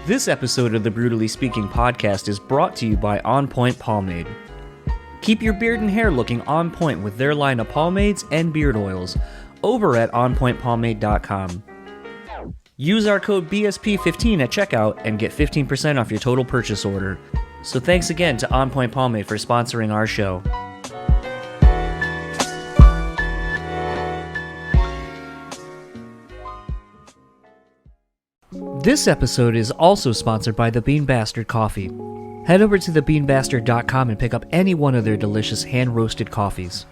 This episode of the BREWtally Speaking podcast is brought to you by On Point Pomade. Keep your beard and hair looking on point with their line of pomades and beard oils over at onpointpomade.com. Use our code BSP15 at checkout and get 15% off your total purchase order. So thanks again to On Point Pomade for sponsoring our show. This episode is also sponsored by the Bean Bastard Coffee. Head over to thebeanbastard.com and pick up any one of their delicious hand-roasted coffees.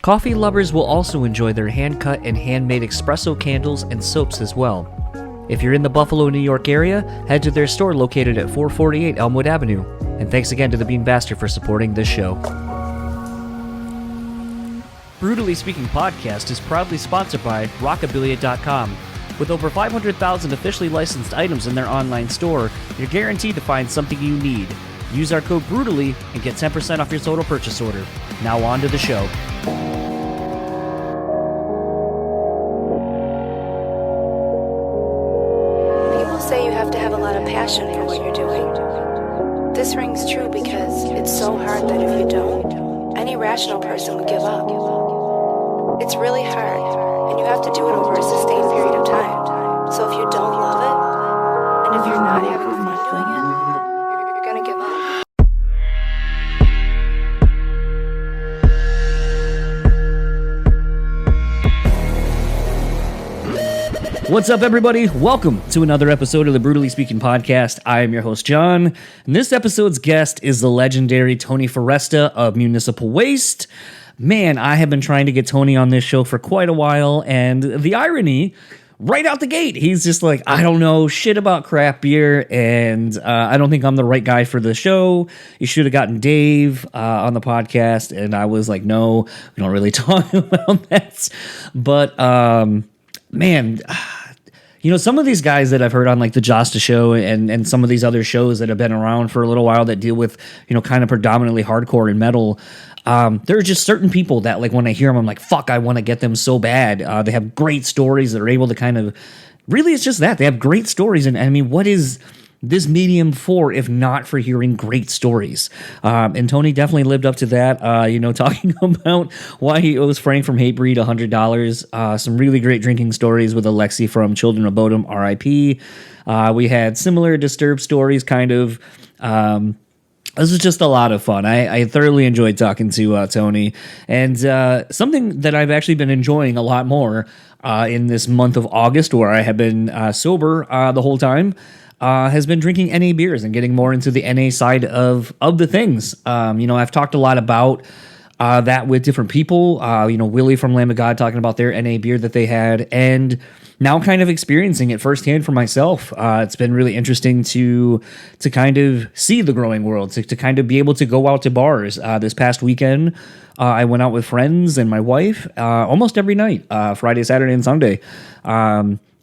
Coffee lovers will also enjoy their hand-cut and handmade espresso candles and soaps as well. If you're in the Buffalo, New York area, head to their store located at 448 Elmwood Avenue. And thanks again to the Bean Bastard for supporting this show. BREWtally Speaking podcast is proudly sponsored by Rockabilia.com. With over 500,000 officially licensed items in their online store, you're guaranteed to find something you need. Use our code BREWtally and get 10% off your total purchase order. Now on to the show. People say you have to have a lot of passion for what you're doing. This rings true because it's so hard that if you don't, any rational person would give up. It's really hard, and you have to do it over a sustained period of time. So if you don't love it, and if you're not having fun doing it, you're gonna give up. What's up, everybody? Welcome to another episode of the BREWtally Speaking podcast. I am your host, John, and this episode's guest is the legendary Tony Foresta of Municipal Waste. Man, I have been trying to get Tony on this show for quite a while, and the irony, right out the gate, he's just like, I don't know shit about craft beer, and I don't think I'm the right guy for the show. You should have gotten Dave on the podcast, and I was like, no, we don't really talk about that. But, man, you know, some of these guys that I've heard on like the Josta show and some of these other shows that have been around for a little while that deal with, you know, kind of predominantly hardcore and metal, there are just certain people that, like, when I hear them, I'm like, fuck, I want to get them so bad. They have great stories that are able to kind of, really, it's just that. They have great stories, and I mean, what is this medium for if not for hearing great stories? And Tony definitely lived up to that, you know, talking about why he owes Frank from Hatebreed $100. Some really great drinking stories with Alexi from Children of Bodom, R.I.P. We had similar Disturbed stories, kind of. This was just a lot of fun. I thoroughly enjoyed talking to Tony, and something that I've actually been enjoying a lot more in this month of August, where I have been sober the whole time, has been drinking NA beers and getting more into the NA side of the things. You know, I've talked a lot about that with different people. You know, Willie from Lamb of God talking about their NA beer that they had, and now kind of experiencing it firsthand for myself. It's been really interesting to kind of see the growing world, to kind of be able to go out to bars. This past weekend, I went out with friends and my wife almost every night, Friday, Saturday, and Sunday.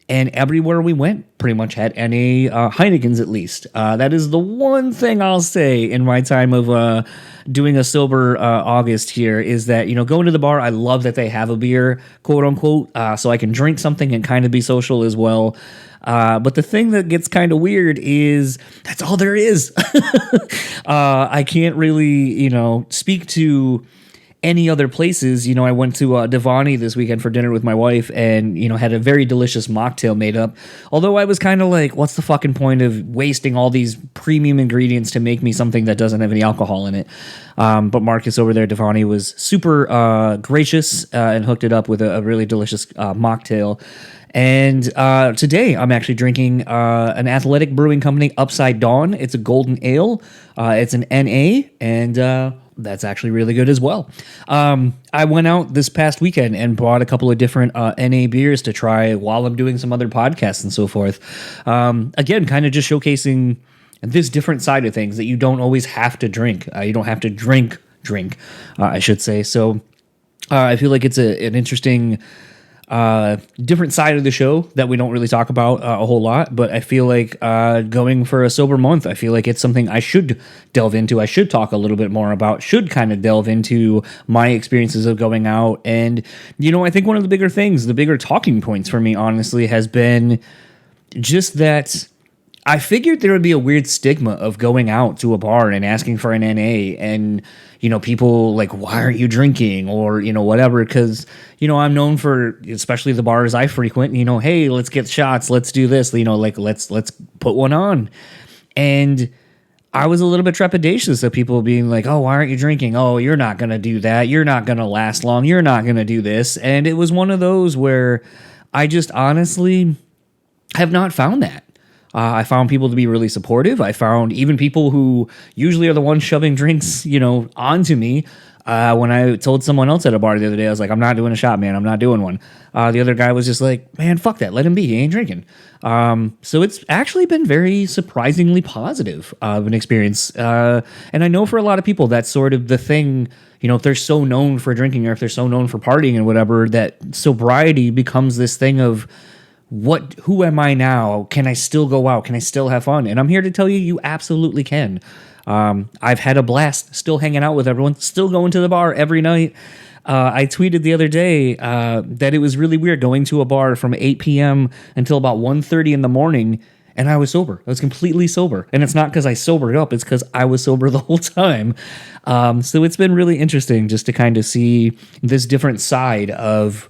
And everywhere we went pretty much had NA Heinekens at least. That is the one thing I'll say in my time of doing a sober August here, is that, you know, going to the bar, I love that they have a beer, quote unquote, so I can drink something and kind of be social as well. But the thing that gets kind of weird is that's all there is. I can't really, you know, speak to any other places. You know, I went to Devani this weekend for dinner with my wife, and, you know, had a very delicious mocktail made up. Although I was kind of like, what's the fucking point of wasting all these premium ingredients to make me something that doesn't have any alcohol in it? But Marcus over there at Devani was super gracious and hooked it up with a really delicious mocktail. And today I'm actually drinking an athletic brewing company, Upside Dawn. It's a golden ale. It's an NA, and that's actually really good as well. I went out this past weekend and bought a couple of different NA beers to try while I'm doing some other podcasts and so forth. Again, kind of just showcasing this different side of things that you don't always have to drink. You don't have to drink, I should say. So I feel like it's an interesting different side of the show that we don't really talk about a whole lot, but I feel like going for a sober month, I feel like it's something I should delve into. I should talk a little bit more about, should kind of delve into my experiences of going out. And, you know, I think one of the bigger things, the bigger talking points for me, honestly, has been just that I figured there would be a weird stigma of going out to a bar and asking for an NA and, people like, why aren't you drinking or, whatever. Cause, I'm known for, especially the bars I frequent, hey, let's get shots. Let's do this, let's put one on. And I was a little bit trepidatious of people being like, oh, why aren't you drinking? Oh, you're not going to do that. You're not going to last long. You're not going to do this. And it was one of those where I just honestly have not found that. I found people to be really supportive. I found even people who usually are the ones shoving drinks, onto me. When I told someone else at a bar the other day, I was like, I'm not doing a shot, man. I'm not doing one. The other guy was just like, man, fuck that. Let him be. He ain't drinking. So it's actually been very surprisingly positive of an experience. And I know for a lot of people, that's sort of the thing, if they're so known for drinking or if they're so known for partying and whatever, that sobriety becomes this thing of, who am I now? Can I still go out? Can I still have fun? And I'm here to tell you, you absolutely can. I've had a blast still hanging out with everyone, still going to the bar every night. I tweeted the other day that it was really weird going to a bar from 8 p.m. until about 1:30 in the morning, and I was sober. I was completely sober. And it's not because I sobered up, it's because I was sober the whole time. So it's been really interesting just to kind of see this different side of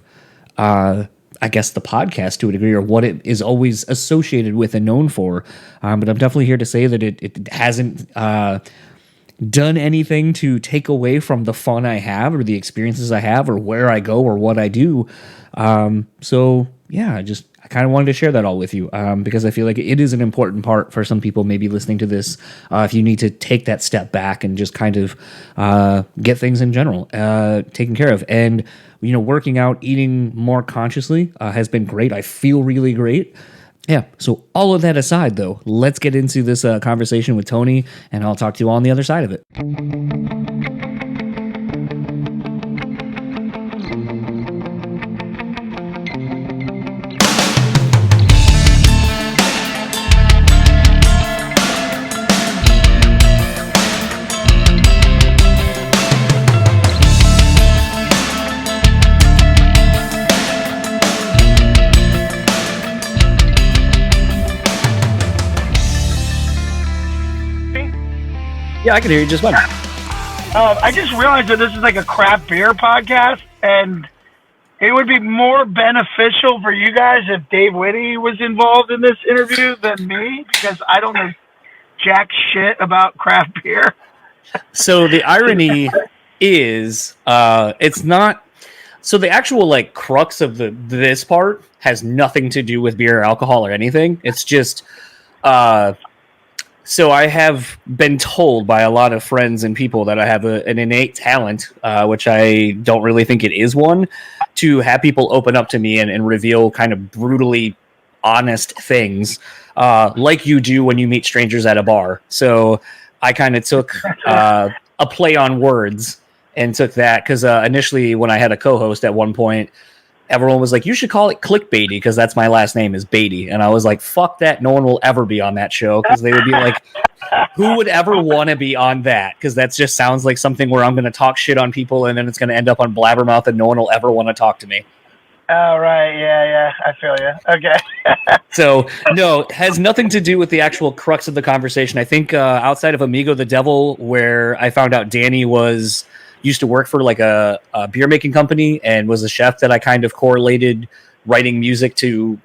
I guess the podcast to a degree, or what it is always associated with and known for. But I'm definitely here to say that it hasn't done anything to take away from the fun I have or the experiences I have or where I go or what I do. So yeah, I kind of wanted to share that all with you because I feel like it is an important part for some people maybe listening to this. If you need to take that step back and just kind of get things in general taken care of. And working out, eating more consciously has been great. I feel really great. Yeah, so all of that aside, though, let's get into this conversation with Tony, and I'll talk to you on the other side of it. Yeah, I can hear you just fine. I just realized that this is like a craft beer podcast, and it would be more beneficial for you guys if Dave Whitty was involved in this interview than me, because I don't know jack shit about craft beer. So the irony is, it's not. So the actual crux of this part has nothing to do with beer or alcohol or anything. It's just. So I have been told by a lot of friends and people that I have an innate talent, which I don't really think it is one, to have people open up to me and reveal kind of brutally honest things, like you do when you meet strangers at a bar. So I kind of took a play on words and took that because initially when I had a co-host at one point, everyone was like, you should call it clickbaity because that's my last name is Beatty. And I was like, fuck that. No one will ever be on that show because they would be like, who would ever want to be on that? Because that just sounds like something where I'm going to talk shit on people and then it's going to end up on Blabbermouth and no one will ever want to talk to me. Oh, right. Yeah. I feel you. Okay. So, no, it has nothing to do with the actual crux of the conversation. I think outside of Amigo the Devil, where I found out Danny used to work for a beer making company and was a chef that I kind of correlated writing music to,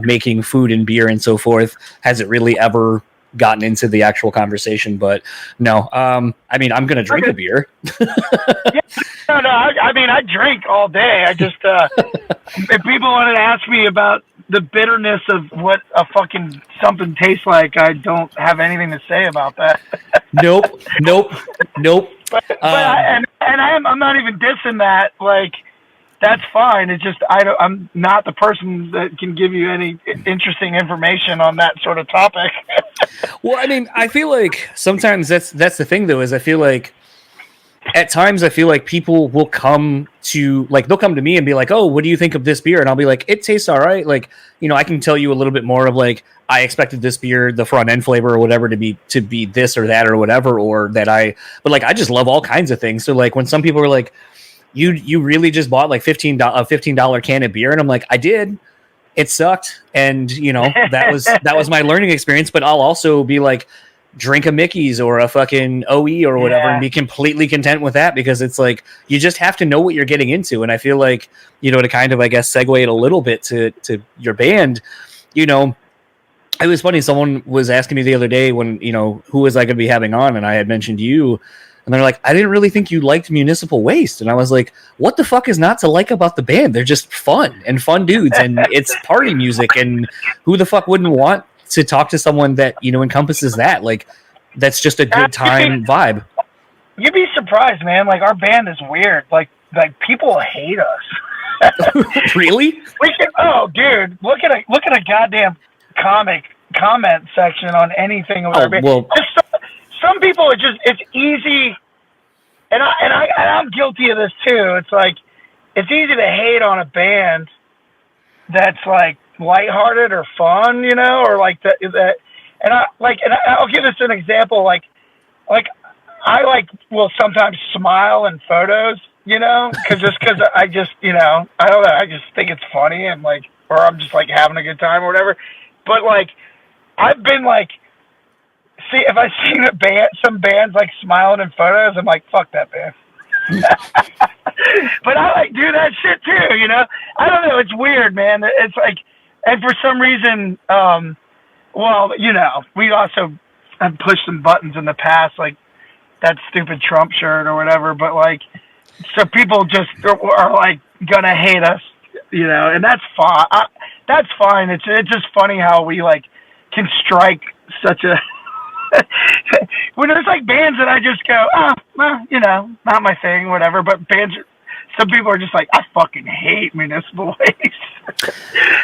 making food and beer and so forth. Has it really ever gotten into the actual conversation? But no, I'm going to drink a beer. No, I drink all day. I just, if people wanted to ask me about the bitterness of what a fucking something tastes like, I don't have anything to say about that. Nope. I'm not even dissing that. That's fine. It's just I'm not the person that can give you any interesting information on that sort of topic. Well, I feel like sometimes that's the thing though, is I feel like at times I feel like people will come to they'll come to me and be like, oh, what do you think of this beer? And I'll be like, it tastes all right. I can tell you a little bit more of I expected this beer, the front end flavor or whatever to be this or that or whatever, but I just love all kinds of things. So when some people are like, you really just bought $15 can of beer. And I'm like, I did. it sucked, and that was my learning experience. But I'll also be like, drink a Mickey's or a fucking OE or whatever, and be completely content with that, because it's like you just have to know what you're getting into. And I feel like, to kind of, I guess, segue it a little bit to your band, it was funny. Someone was asking me the other day when, who was I going to be having on, and I had mentioned you, and they're like, I didn't really think you liked Municipal Waste. And I was like, what the fuck is not to like about the band? They're just fun dudes, and it's party music, and who the fuck wouldn't want to talk to someone that, encompasses that? Like, that's just a good time vibe. You'd be surprised, man. Like, our band is weird. Like people hate us. Really? Dude, look at a goddamn comment section on anything. Well, some people it's easy, and I'm guilty of this too. It's like, it's easy to hate on a band that's like lighthearted or fun, or like that. And I'll give this an example. Like I will sometimes smile in photos, because I just, I don't know, I just think it's funny, and or I'm just like having a good time or whatever. But like, I've been like, if I see some bands like smiling in photos, I'm like, fuck that band. But I do that shit too, I don't know, it's weird, man. It's like, and for some reason, we also have pushed some buttons in the past, like that stupid Trump shirt or whatever, but like, so people just are like gonna hate us, and that's fine. That's fine. It's just funny how we like can strike such a when there's like bands that I just go, not my thing, whatever. But bands, some people are just like, I fucking hate Municipal Waste,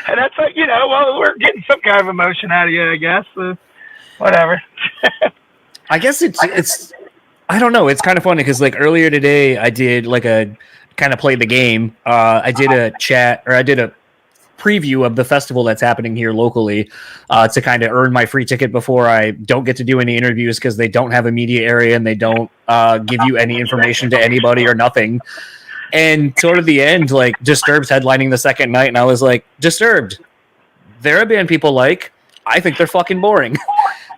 and that's like, we're getting some kind of emotion out of you, I guess. Whatever. I guess it's I don't know. It's kind of funny because like earlier today I did like a kind of play the game. I did a preview of the festival that's happening here locally to kind of earn my free ticket before I don't get to do any interviews, because they don't have a media area and they don't give you any information to anybody or nothing. And sort of the end, like Disturbed's headlining the second night, and I was like, Disturbed, they're a band people like. I think they're fucking boring.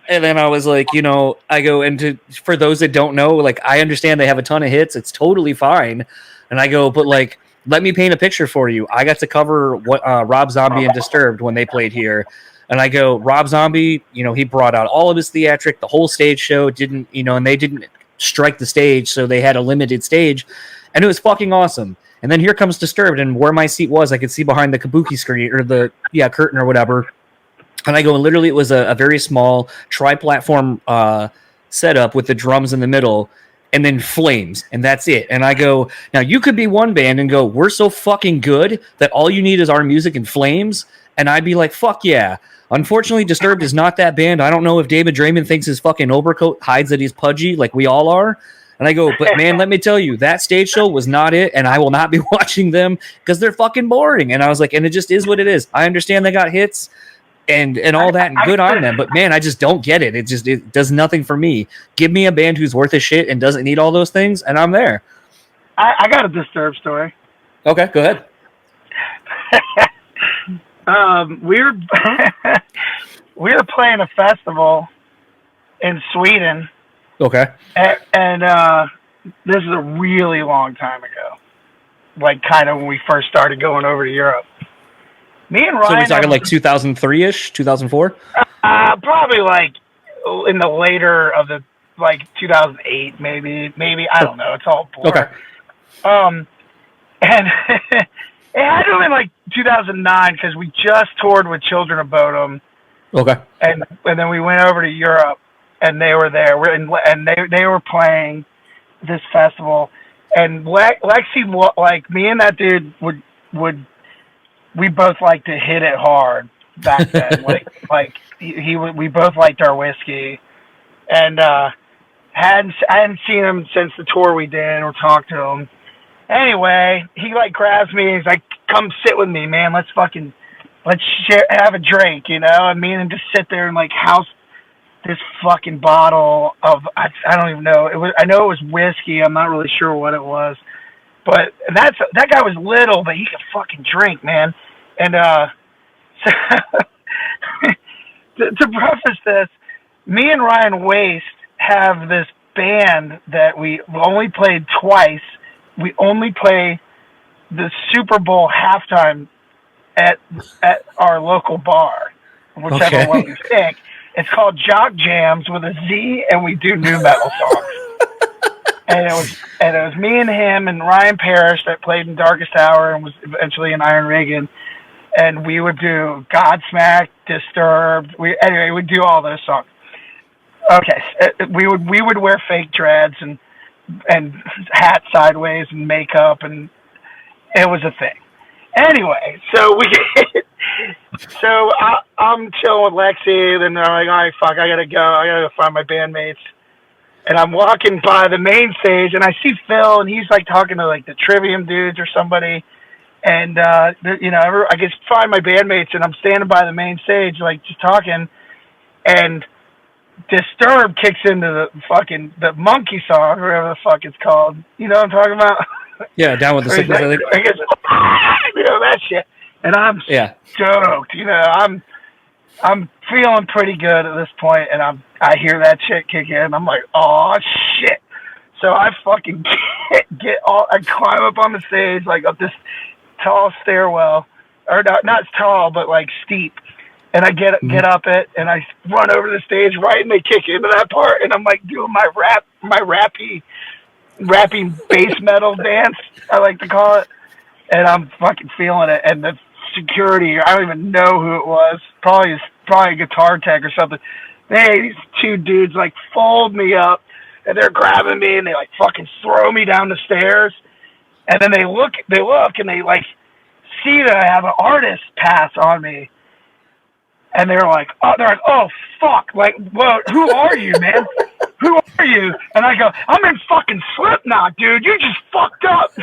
And then I was like, I go, and for those that don't know, like, I understand they have a ton of hits. It's totally fine. And I go, but like, let me paint a picture for you. I got to cover what Rob Zombie and Disturbed when they played here. And I go, Rob Zombie, he brought out all of his theatric, the whole stage show didn't, and they didn't strike the stage. So they had a limited stage, and it was fucking awesome. And then here comes Disturbed, and where my seat was, I could see behind the kabuki screen or the curtain or whatever. And I go, and literally it was a very small tri-platform setup with the drums in the middle, and then flames, and that's it. And I go, now you could be one band and go, we're so fucking good that all you need is our music and flames, and I'd be like, fuck yeah. Unfortunately, Disturbed is not that band. I don't know if David Draymond thinks his fucking overcoat hides that he's pudgy like we all are. And I go, but man, let me tell you, that stage show was not it, and I will not be watching them because they're fucking boring. And I was like, and it just is what it is. I understand they got hits and all that, and good on them, but man, I just don't get it. It does nothing for me. Give me a band who's worth a shit and doesn't need all those things, and I'm there. I got a Disturbed story. Okay, go ahead. We were playing a festival in Sweden. Okay. And this is a really long time ago, like kind of when we first started going over to Europe. Me and Ryan. So we're talking like 2003-ish, 2004? Probably like in the later of the, like 2008, maybe, I don't know. It's all blur. Okay. And it had to have been like 2009 because we just toured with Children of Bodom. Okay. And then we went over to Europe, and they were there, and they were playing this festival, and Lexi, like me and that dude would we both like to hit it hard back then. we both liked our whiskey, and I hadn't seen him since the tour we did or talked to him. Anyway, he like grabs me and he's like, "Come sit with me, man. Let's have a drink," and me and him just sit there and like house this fucking bottle of I don't even know. I know it was whiskey. I'm not really sure what it was. But that guy was little, but he could fucking drink, man. And So, to preface this, me and Ryan Waste have this band that we only played twice. We only play the Super Bowl halftime at our local bar, whichever one we pick. It's called Jock Jams with a Z, and we do new metal songs. and it was me and him and Ryan Parrish that played in Darkest Hour and was eventually in Iron Raegan. And we would do Godsmack, Disturbed. We'd do all those songs. Okay, we would wear fake dreads and hat sideways and makeup, and it was a thing. Anyway, so I'm chilling with Lexi, then I'm like, all right, fuck, I gotta go find my bandmates. And I'm walking by the main stage, and I see Phil, and he's like talking to like the Trivium dudes or somebody. And, I just find my bandmates, and I'm standing by the main stage, like, just talking, and Disturbed kicks into the Monkey song, or whatever the fuck it's called. You know what I'm talking about? Yeah, Down with the Sickness, I think. That shit. And I'm stoked, I'm feeling pretty good at this point, and I hear that shit kick in, I'm like, oh, shit. So I fucking I climb up on the stage, like, up this tall stairwell, or not tall, but like steep, and I get up it, and I run over the stage right, and they kick into that part, and I'm like doing my rapping bass metal dance, I like to call it, and I'm fucking feeling it, and the security, I don't even know who it was, probably a guitar tech or something. Hey, these two dudes like fold me up, and they're grabbing me, and they like fucking throw me down the stairs. And then they look, and they like see that I have an artist pass on me, and they're like, oh fuck, like, well, who are you, man? Who are you? And I go, I'm in fucking Slipknot, dude. You just fucked up.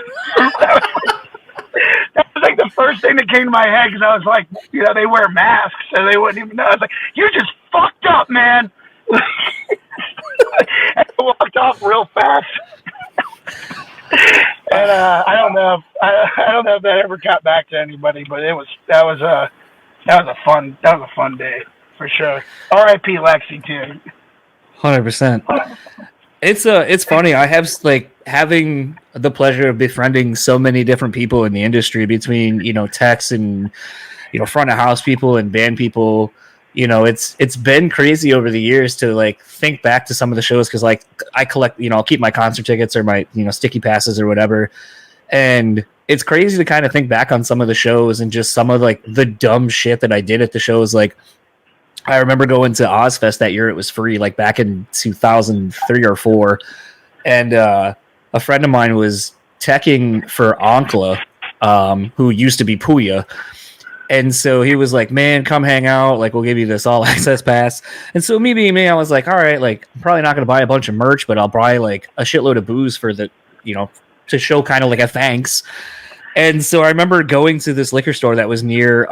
That was like the first thing that came to my head, because I was like, they wear masks, so they wouldn't even know. I was like, you just fucked up, man. And I walked off real fast. And I don't know if that ever got back to anybody, but that was a fun day for sure. R.I.P. Lexi too. 100%. It's funny. I have like having the pleasure of befriending so many different people in the industry, between techs and front of house people and band people. It's been crazy over the years to like think back to some of the shows, because like I collect, I'll keep my concert tickets or my sticky passes or whatever, and it's crazy to kind of think back on some of the shows and just some of like the dumb shit that I did at the shows. Like I remember going to Ozfest that year; it was free, like back in 2003 or 4, and a friend of mine was teching for Onkla, who used to be Puya. And so he was like, man, come hang out. Like, we'll give you this all access pass. And so me being me, I was like, all right, like, I'm probably not going to buy a bunch of merch, but I'll buy like a shitload of booze for the, to show kind of like a thanks. And so I remember going to this liquor store that was near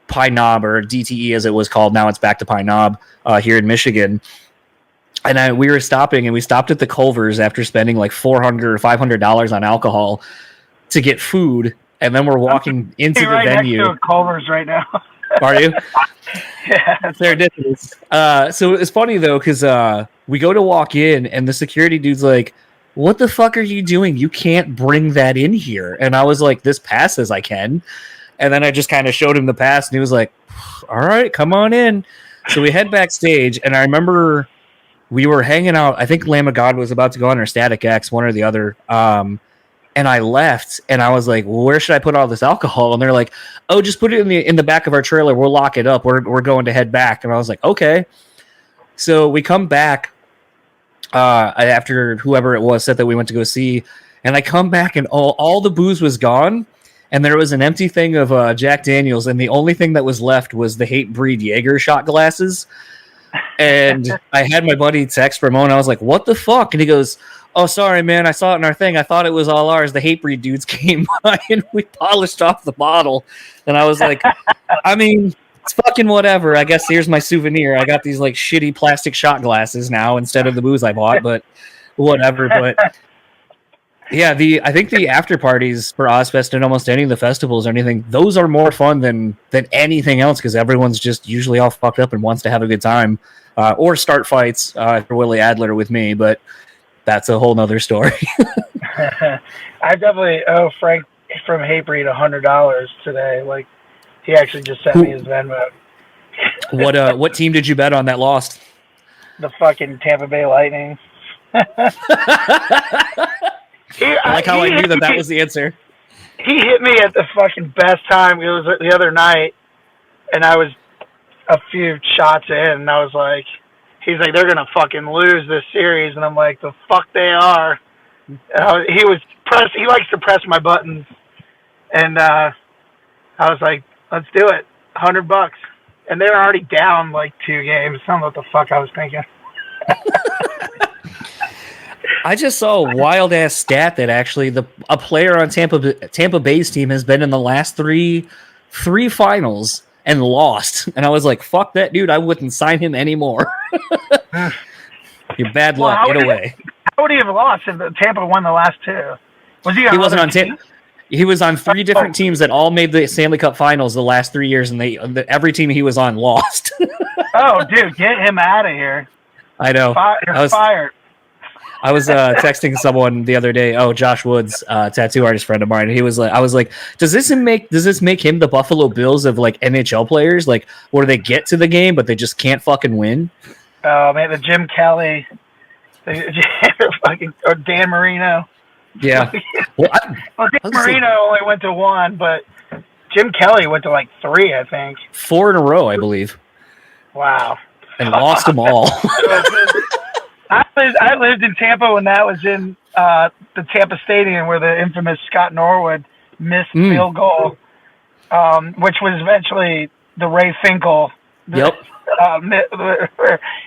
Pine Knob, or DTE as it was called. Now it's back to Pine Knob here in Michigan. And we stopped at the Culver's after spending like $400 or $500 on alcohol to get food. And then we're walking into the venue. Next to a Culver's right now. Are you? Yeah. That's their distance. So it's funny, though, because we go to walk in, and the security dude's like, what the fuck are you doing? You can't bring that in here. And I was like, this pass says I can. And then I just kind of showed him the pass, and he was like, all right, come on in. So we head backstage, and I remember we were hanging out. I think Lamb of God was about to go on, or Static X, one or the other. And I left, and I was like, well, where should I put all this alcohol? And they're like, oh, just put it in the back of our trailer. We'll lock it up. We're going to head back. And I was like, okay. So we come back after whoever it was said that we went to go see, and I come back, and all the booze was gone, and there was an empty thing of Jack Daniels, and the only thing that was left was the Hatebreed Jaeger shot glasses. And I had my buddy text Ramon. I was like, what the fuck? And he goes, oh, sorry, man, I saw it in our thing. I thought it was all ours. The Hatebreed dudes came by, and we polished off the bottle. And I was like, I mean, it's fucking whatever. I guess here's my souvenir. I got these like shitty plastic shot glasses now instead of the booze I bought, but whatever. But Yeah, I think the after parties for Ozfest and almost any of the festivals or anything, those are more fun than anything else because everyone's just usually all fucked up and wants to have a good time, or start fights for Willie Adler with me. But that's a whole nother story. I definitely owe Frank from Hatebreed $100 today. Like, he actually just sent me his Venmo. What team did you bet on that lost? The fucking Tampa Bay Lightning. I like how I knew that was the answer. He hit me at the fucking best time. It was the other night, and I was a few shots in, and I was like, he's like, they're going to fucking lose this series. And I'm like, the fuck they are. He likes to press my buttons. And I was like, let's do it. $100. And they're already down like 2 games. I don't know what the fuck I was thinking. I just saw a wild ass stat that actually a player on Tampa Bay's team has been in the last three finals and lost. And I was like, fuck that dude. I wouldn't sign him anymore. Your bad luck. Get away. How would he have lost if Tampa won the last 2? Was he wasn't on Tampa. He was on 3 different teams that all made the Stanley Cup Finals the last 3 years, and every team he was on lost. Oh, dude, get him out of here! I know. You're fired. I was texting someone the other day. Oh, Josh Woods, tattoo artist friend of mine. He was like, I was like, does this make him the Buffalo Bills of like NHL players? Like, where they get to the game but they just can't fucking win? Oh man, the Jim Kelly, or Dan Marino. Yeah. Well, Dan Marino only went to 1, but Jim Kelly went to like 3, I think. 4 in a row, I believe. Wow. And lost them all. I lived in Tampa when that was in the Tampa Stadium where the infamous Scott Norwood missed field goal, which was eventually the Ray Finkel. Yep.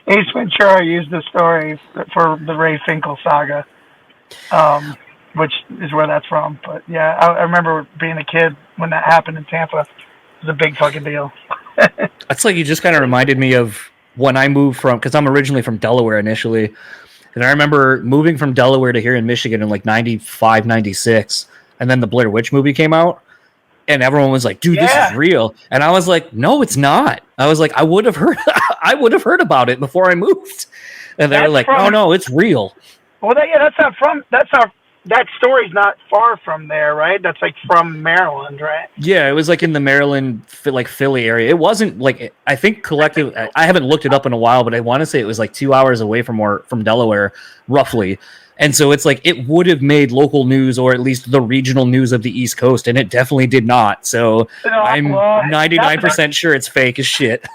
Ace Ventura used the story for the Ray Finkel saga, which is where that's from. But yeah, I remember being a kid when that happened in Tampa. It was a big fucking deal. That's like you just kind of reminded me of when I moved from, because I'm originally from Delaware initially, and I remember moving from Delaware to here in Michigan in like 95, 96, and then the Blair Witch movie came out, and everyone was like, dude, this is real. And I was like, no, it's not. I was like, I would have heard about it before I moved. And they were like, oh no, it's real. Well, that story's not far from there, right? That's like from Maryland, right? Yeah, it was like in the Maryland, like Philly area. It wasn't like, I think collective. I haven't looked it up in a while, but I want to say it was like 2 hours away from Delaware, roughly. And so it's like it would have made local news or at least the regional news of the East Coast, and it definitely did not. So I'm 99% sure it's fake as shit.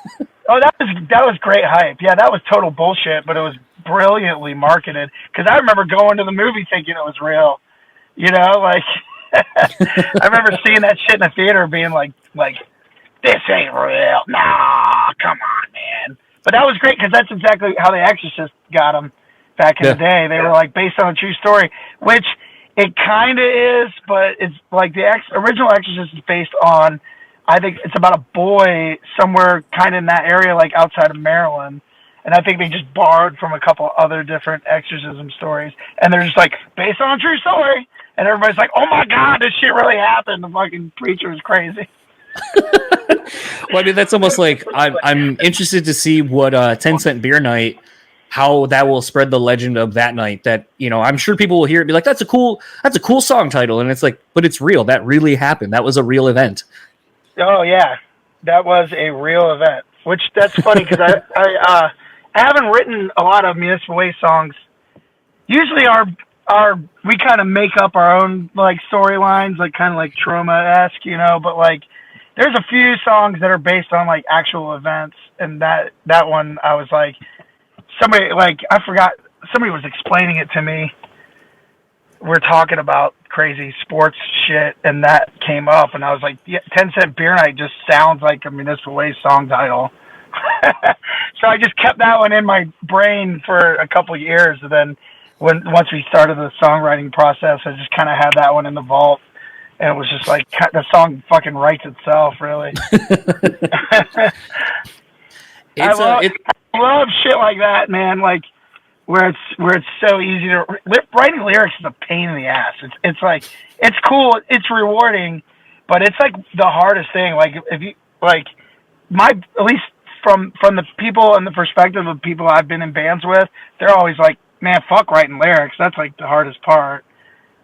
Oh, that was great hype. Yeah, that was total bullshit, but it was brilliantly marketed. Because I remember going to the movie thinking it was real. You know, like I remember seeing that shit in the theater, being like this ain't real. Nah, come on, man. But that was great because that's exactly how The Exorcist got them back in the day. They were like based on a true story, which it kind of is, but it's like the original Exorcist is based on. I think it's about a boy somewhere kind of in that area, like outside of Maryland. And I think they just borrowed from a couple other different exorcism stories. And they're just like, based on a true story. And everybody's like, oh my God, this shit really happened. The fucking preacher is crazy. Well, I mean, that's almost like I'm interested to see what 10 Cent Beer Night, how that will spread the legend of that night. That, you know, I'm sure people will hear it and be like, that's a cool song title. And it's like, but it's real. That really happened. That was a real event. Oh yeah, that was a real event. Which that's funny because I haven't written a lot of Municipal Waste songs. Usually we kind of make up our own like storylines, like kind of like Trauma-esque, you know. But like, there's a few songs that are based on like actual events, and that one I was like, somebody was explaining it to me. We're talking about crazy sports shit, and that came up, and I was like, yeah, 10 Cent Beer Night just sounds like a Municipal Waste song title. So I just kept that one in my brain for a couple of years, and then once we started the songwriting process, I just kind of had that one in the vault, and it was just like, the song fucking writes itself, really. I love shit like that, man. Like, where it's so easy to writing lyrics is a pain in the ass. It's like it's cool, it's rewarding, but it's like the hardest thing. Like if you like at least from the people and the perspective of people I've been in bands with, they're always like, man, fuck writing lyrics. That's like the hardest part.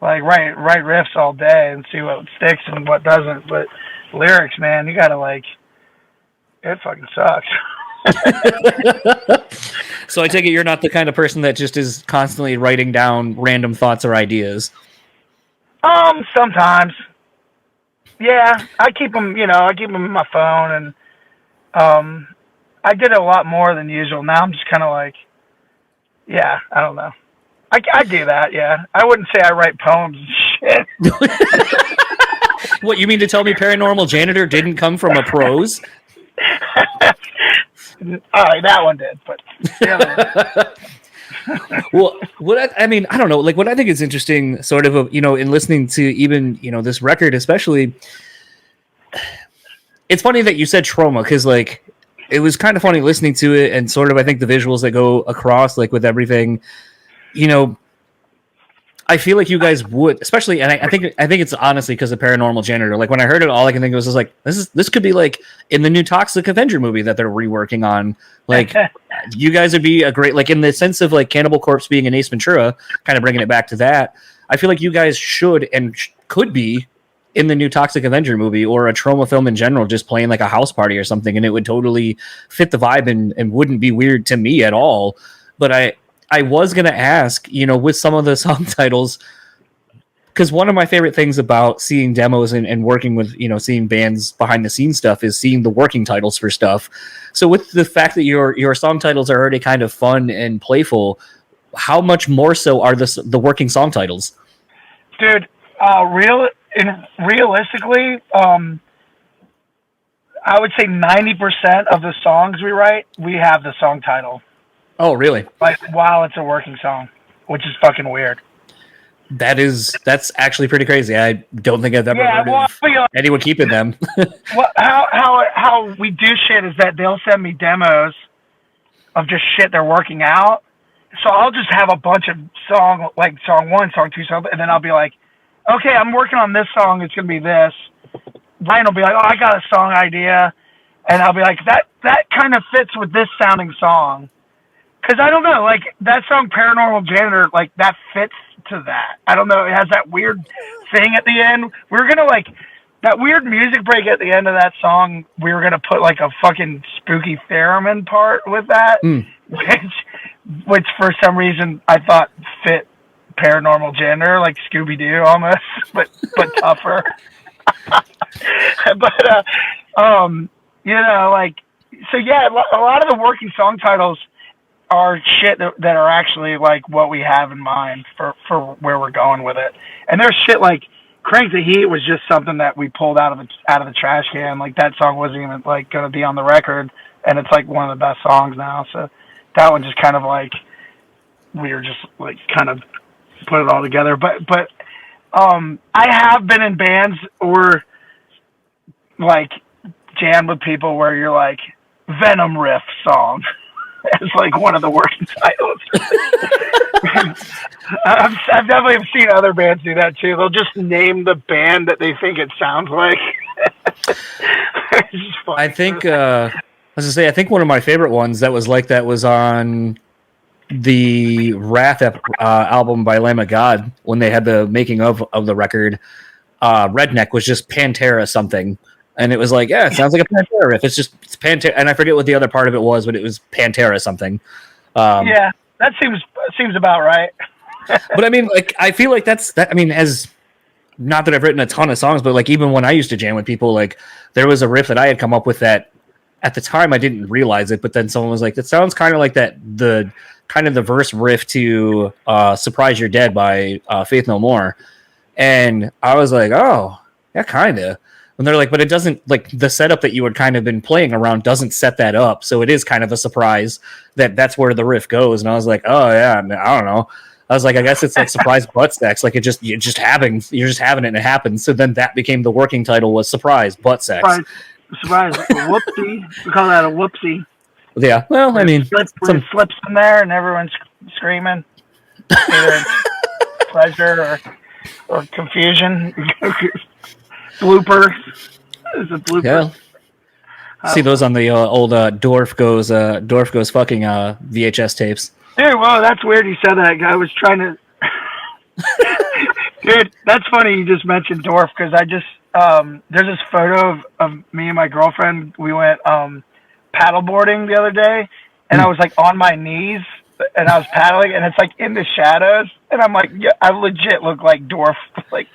Like write riffs all day and see what sticks and what doesn't. But lyrics, man, you gotta like, it fucking sucks. So I take it you're not the kind of person that just is constantly writing down random thoughts or ideas. Sometimes. Yeah, I keep them in my phone, and I did it a lot more than usual. Now I'm just kind of like, yeah, I don't know. I do that, yeah. I wouldn't say I write poems and shit. What, you mean to tell me Paranormal Janitor didn't come from a prose? All right, that one did, but the other one. Well, I don't know. Like, what I think is interesting, sort of, in listening to even, this record, especially, it's funny that you said trauma, because, like, it was kind of funny listening to it, and sort of, I think the visuals that go across, like, with everything, I feel like you guys would, especially, and I think it's honestly because of Paranormal Janitor. Like when I heard it, all I can think of was just like, this could be like in the new Toxic Avenger movie that they're reworking on. Like, you guys would be a great, like in the sense of like Cannibal Corpse being an Ace Ventura, kind of bringing it back to that. I feel like you guys should and could be in the new Toxic Avenger movie or a trauma film in general, just playing like a house party or something, and it would totally fit the vibe and wouldn't be weird to me at all. But I was going to ask, with some of the song titles, because one of my favorite things about seeing demos and working with, seeing bands behind the scenes stuff is seeing the working titles for stuff. So with the fact that your song titles are already kind of fun and playful, how much more so are the working song titles? Dude, realistically, I would say 90% of the songs we write, we have the song title. Oh, really? Like, while it's a working song, which is fucking weird. That's actually pretty crazy. I don't think I've ever heard of anyone keeping them. Well, how we do shit is that they'll send me demos of just shit they're working out. So I'll just have a bunch of song 1, song 2, and then I'll be like, okay, I'm working on this song. It's gonna be this. Ryan will be like, oh, I got a song idea, and I'll be like, that kind of fits with this sounding song. Because I don't know, like, that song Paranormal Janitor, like, that fits to that. I don't know, it has that weird thing at the end. We're going to, like, that weird music break at the end of that song, we were going to put, like, a fucking spooky theremin part with that, which for some reason I thought fit Paranormal Janitor, like Scooby-Doo almost, but tougher. But, like, so yeah, a lot of the working song titles are shit that are actually like what we have in mind for where we're going with it. And there's shit like Crank the Heat was just something that we pulled out of the trash can. Like that song wasn't even like going to be on the record, and it's like one of the best songs now. So that one just kind of like we were just like kind of put it all together. But I have been in bands or like jammed with people where you're like Venom riff song. It's like one of the working titles. I've definitely seen other bands do that too. They'll just name the band that they think it sounds like. I think, I think one of my favorite ones that was like that was on the Wrath album by Lamb of God when they had the making of the record. Redneck was just Pantera something. And it was like, yeah, it sounds like a Pantera riff. It's Pantera, and I forget what the other part of it was, but it was Pantera something. Yeah, that seems about right. But I mean, like, I feel like that's that. I mean, as not that I've written a ton of songs, but like even when I used to jam with people, like there was a riff that I had come up with that at the time I didn't realize it, but then someone was like, "That sounds kind of like the verse riff to "Surprise You're Dead" by Faith No More," and I was like, "Oh, yeah, kind of." And they're like, but it doesn't, like, the setup that you had kind of been playing around doesn't set that up. So it is kind of a surprise that that's where the riff goes. And I was like, oh, yeah, I don't know. I was like, I guess it's like surprise butt sex. Like, it just happens. You're just having it and it happens. So then that became the working title was surprise butt sex. Surprise. A whoopsie. We call that a whoopsie. Yeah, well, I mean, slips in there and everyone's screaming, either pleasure or confusion. Blooper. It's a blooper. Yeah. See those on the old Dorf goes fucking VHS tapes. Dude, well, that's weird you said that. I was trying to... Dude, that's funny you just mentioned Dorf, because I just... there's this photo of me and my girlfriend. We went paddleboarding the other day, and I was like on my knees, and I was paddling, and it's like in the shadows, and I'm like, yeah, I legit look like Dorf, like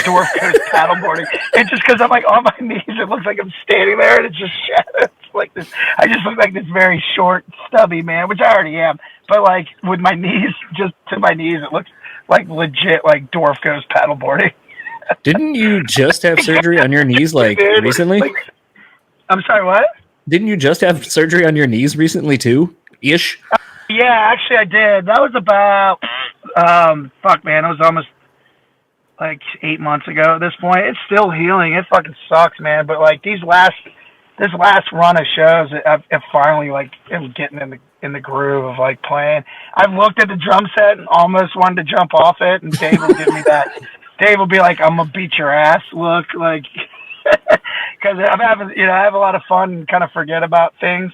Dorf goes paddleboarding. It's just because I'm like on my knees, it looks like I'm standing there, and it's just shadows like this. I just look like this very short, stubby man, which I already am, but like with my knees, just to my knees, it looks like legit like Dorf goes paddleboarding. Didn't you just have surgery on your knees recently? I'm sorry, what? Didn't you just have surgery on your knees recently too? Ish? Yeah, actually I did. That was about, fuck man, it was almost like 8 months ago at this point. It's still healing. It fucking sucks, man. But like this last run of shows, I've finally like am getting in the groove of like playing. I've looked at the drum set and almost wanted to jump off it, and Dave will give me that. Dave will be like, "I'm gonna beat your ass." Look, like, because I have a lot of fun and kind of forget about things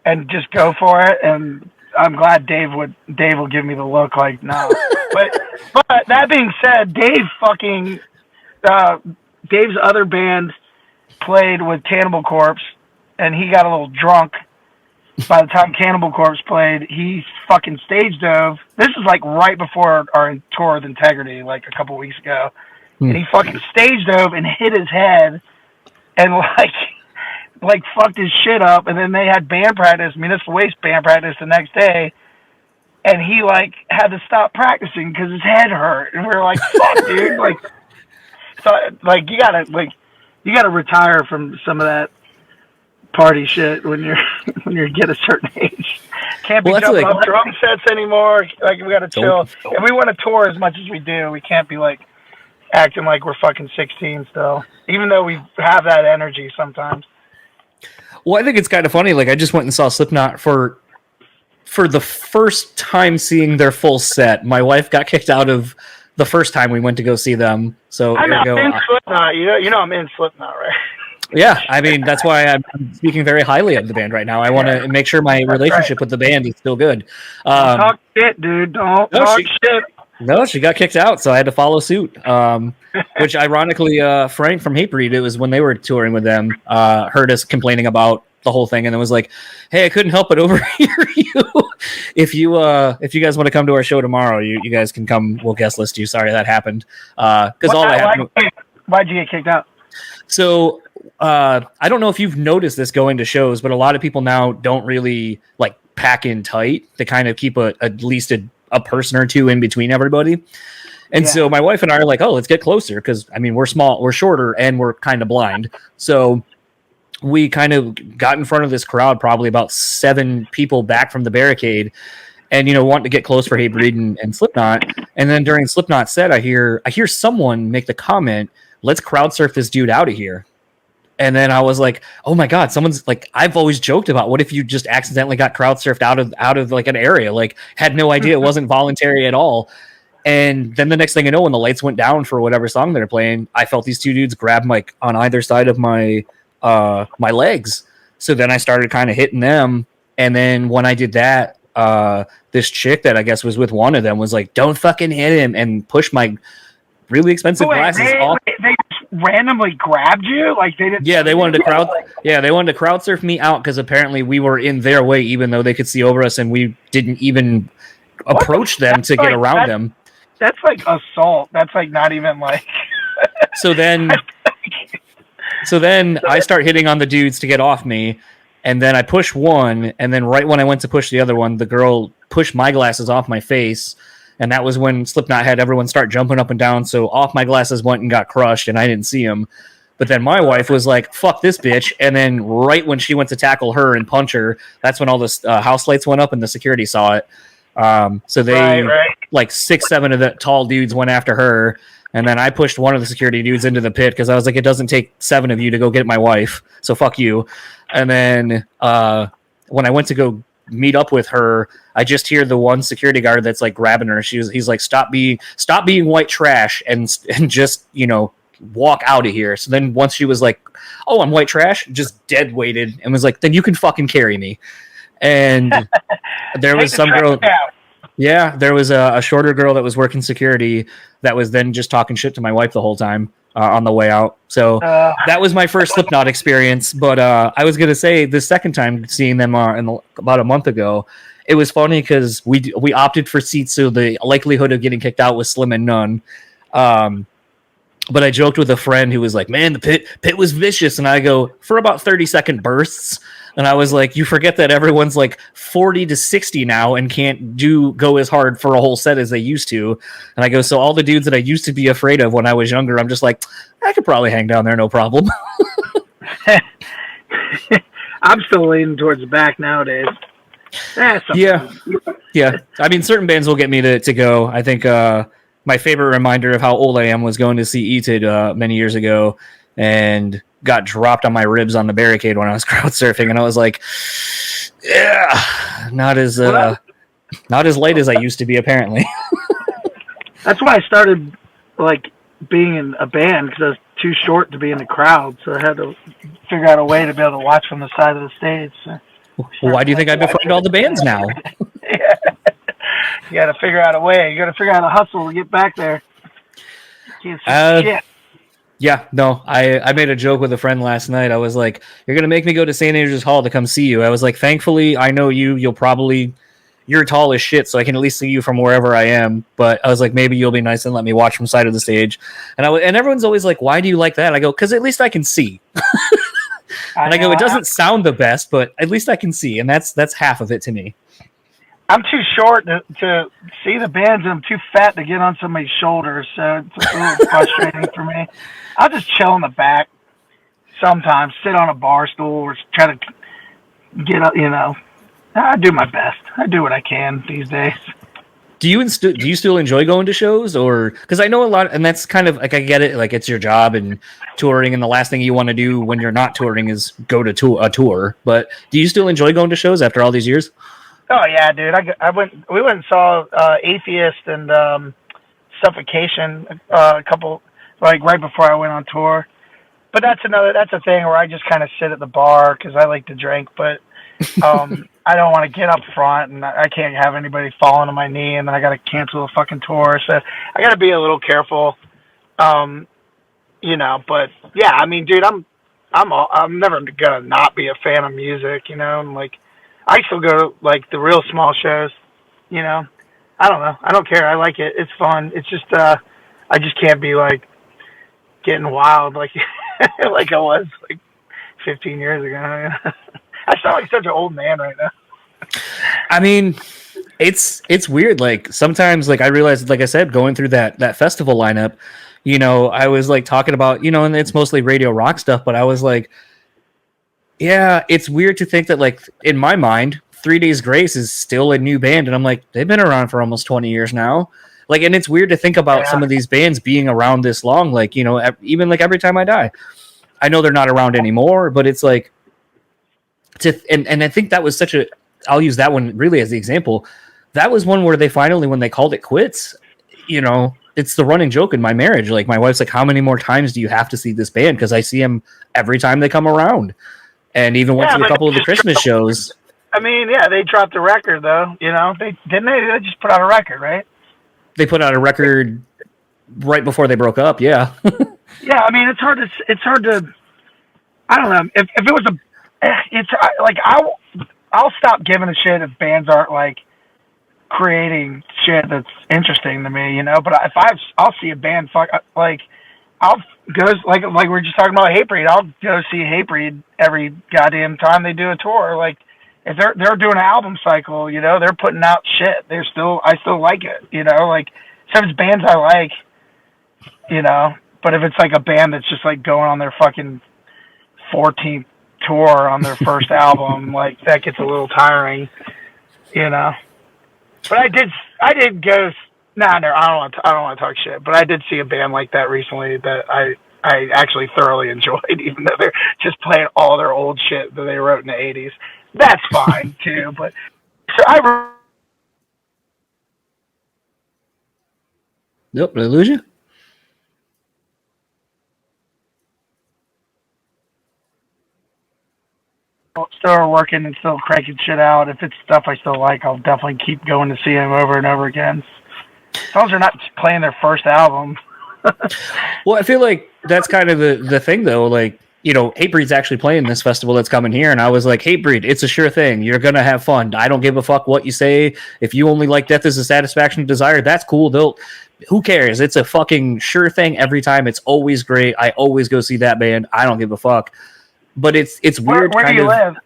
and just go for it. And I'm glad Dave will give me the look like, no. But that being said, Dave's other band played with Cannibal Corpse, and he got a little drunk. By the time Cannibal Corpse played, he fucking stage dove. This is like right before our tour with Integrity, like a couple weeks ago. And he fucking stage dove and hit his head and like fucked his shit up. And then they had band practice, Municipal Waste band practice the next day. And he like had to stop practicing because his head hurt. And we were like, fuck, dude. Like, so like you gotta retire from some of that party shit when you get a certain age. Can't be jumping up drum sets anymore. Like, we gotta chill. If we want to tour as much as we do, we can't be like acting like we're fucking 16 still, even though we have that energy sometimes. Well, I think it's kind of funny. Like, I just went and saw Slipknot for the first time seeing their full set. My wife got kicked out of the first time we went to go see them. So I'm in Slipknot. You know I'm in Slipknot, right? Yeah, I mean, that's why I'm speaking very highly of the band right now. I want to make sure my relationship with the band is still good. Don't talk shit, dude. Don't talk shit. No, she got kicked out, so I had to follow suit. Which, ironically, Frank from Hatebreed, it was when they were touring with them, heard us complaining about the whole thing, and then was like, "Hey, I couldn't help but overhear you. If you guys want to come to our show tomorrow, you guys can come. We'll guest list you. Sorry that happened. Because all that happened. Why'd you get kicked out? So I don't know if you've noticed this going to shows, but a lot of people now don't really like pack in tight. They kind of keep at least a person or two in between everybody. And so my wife and I are like, oh, let's get closer. Because I mean, we're small, we're shorter, and we're kind of blind. So we kind of got in front of this crowd, probably about 7 people back from the barricade, and wanting to get close for Hatebreed and Slipknot. And then during Slipknot set, I hear someone make the comment, "Let's crowd surf this dude out of here." And then I was like, oh my God, someone's like, I've always joked about what if you just accidentally got crowd surfed out of like an area, like had no idea it wasn't voluntary at all. And then the next thing I know, when the lights went down for whatever song they're playing, I felt these 2 dudes grab like on either side of my legs. So then I started kind of hitting them. And then when I did that, this chick that I guess was with one of them was like, don't fucking hit him, and push my really expensive glasses off. They randomly grabbed you? Like they didn't? Yeah, they wanted to crowd surf me out because apparently we were in their way, even though they could see over us, and we didn't even approach them to get around them. That's like assault. That's like not even like. So then I start hitting on the dudes to get off me, and then I push one, and then right when I went to push the other one, the girl pushed my glasses off my face. And that was when Slipknot had everyone start jumping up and down. So off my glasses went and got crushed, and I didn't see them. But then my wife was like, fuck this bitch. And then right when she went to tackle her and punch her, that's when all the house lights went up and the security saw it. So they, like 6, 7 of the tall dudes went after her. And then I pushed one of the security dudes into the pit because I was like, it doesn't take 7 of you to go get my wife. So fuck you. And then when I went to go meet up with her, I just hear the one security guard that's like grabbing her. He's like, stop being white trash and just, walk out of here. So then once she was like, oh, I'm white trash, just dead weighted and was like, then you can fucking carry me. And there was some girl. Yeah, there was a shorter girl that was working security that was then just talking shit to my wife the whole time on the way out. So that was my first Slipknot experience. But I was going to say the second time seeing them about a month ago, it was funny because we opted for seats, so the likelihood of getting kicked out was slim and none. But I joked with a friend who was like, man, the pit was vicious. And I go, for about 30-second bursts. And I was like, you forget that everyone's like 40 to 60 now and can't go as hard for a whole set as they used to. And I go, so all the dudes that I used to be afraid of when I was younger, I'm just like, I could probably hang down there, no problem. I'm still leaning towards the back nowadays. Yeah. I mean, certain bands will get me to go. I think my favorite reminder of how old I am was going to see Eated many years ago and got dropped on my ribs on the barricade when I was crowd surfing, and I was like, yeah, not as light as I used to be, apparently. That's why I started like being in a band, because I was too short to be in the crowd, so I had to figure out a way to be able to watch from the side of the stage. So, well, why do you think I befriend all the bands now? Yeah. You got to figure out a way. You got to figure out a hustle to get back there. Can't see shit. Yeah, no, I made a joke with a friend last night. I was like, you're going to make me go to St. Andrews Hall to come see you. I was like, thankfully, I know you're tall as shit, so I can at least see you from wherever I am. But I was like, maybe you'll be nice and let me watch from side of the stage. And everyone's always like, why do you like that? I go, because at least I can see. And I go, it doesn't sound the best, but at least I can see. And that's half of it to me. I'm too short to see the bands, and I'm too fat to get on somebody's shoulders, so it's a little frustrating for me. I'll just chill in the back sometimes, sit on a bar stool, or try to get up, I do my best. I do what I can these days. Do you still enjoy going to shows, or because I know a lot, and that's kind of like, I get it, like it's your job and touring, and the last thing you want to do when you're not touring is go to a tour. But do you still enjoy going to shows after all these years? Oh yeah, dude. We went and saw Atheist and Suffocation a couple, like right before I went on tour. But that's a thing where I just kind of sit at the bar because I like to drink, but I don't want to get up front, and I can't have anybody fall on my knee, and then I got to cancel the fucking tour. So I got to be a little careful, But yeah, I mean, dude, I'm never gonna not be a fan of music, and like I still go to like the real small shows, I don't know. I don't care. I like it. It's fun. It's just I just can't be like getting wild like like I was like 15 years ago. I sound like such an old man right now. I mean, it's weird. Like sometimes, like I realized, like I said, going through that festival lineup, I was like talking about, and it's mostly radio rock stuff, but I was like, yeah, it's weird to think that like in my mind, 3 Days Grace is still a new band, and I'm like, they've been around for almost 20 years now. Like, and it's weird to think about some of these bands being around this long. Like, even like Every Time I Die, I know they're not around anymore, but it's like, and I think that was I'll use that one really as the example. That was one where they finally, when they called it quits, it's the running joke in my marriage. Like my wife's like, how many more times do you have to see this band? Because I see them every time they come around, and even went to a couple of the Christmas shows. I mean, yeah, they dropped a record though. They just put out a record, right? They put out a record Right before they broke up. Yeah. Yeah. I mean, it's hard to, I don't know if it was it's like, I'll stop giving a shit if bands aren't like creating shit that's interesting to me, but if I'll see a band like I'll go like we're just talking about Hatebreed. I'll go see Hatebreed every goddamn time they do a tour. Like if they're doing an album cycle, they're putting out shit. I still like it, like some of it's bands I like, but if it's like a band that's just like going on their fucking 14th tour on their first album, like that gets a little tiring, But I did go. I don't want to talk shit. But I did see a band like that recently that I actually thoroughly enjoyed, even though they're just playing all their old shit that they wrote in the '80s. that's fine too. But so I Nope, did I lose you? still working and still cranking shit out. If it's stuff I still like, I'll definitely keep going to see them over and over again. As long as they're not playing their first album. Well, I feel like that's kind of the thing, though. Like, you know, Hatebreed's actually playing this festival that's coming here, and I was like, Hatebreed, it's a sure thing. You're gonna have fun. I don't give a fuck what you say. If you only like Death is a Satisfaction of Desire, that's cool. Who cares? It's a fucking sure thing every time. It's always great. I always go see that band. I don't give a fuck. But it's weird. Where do you live?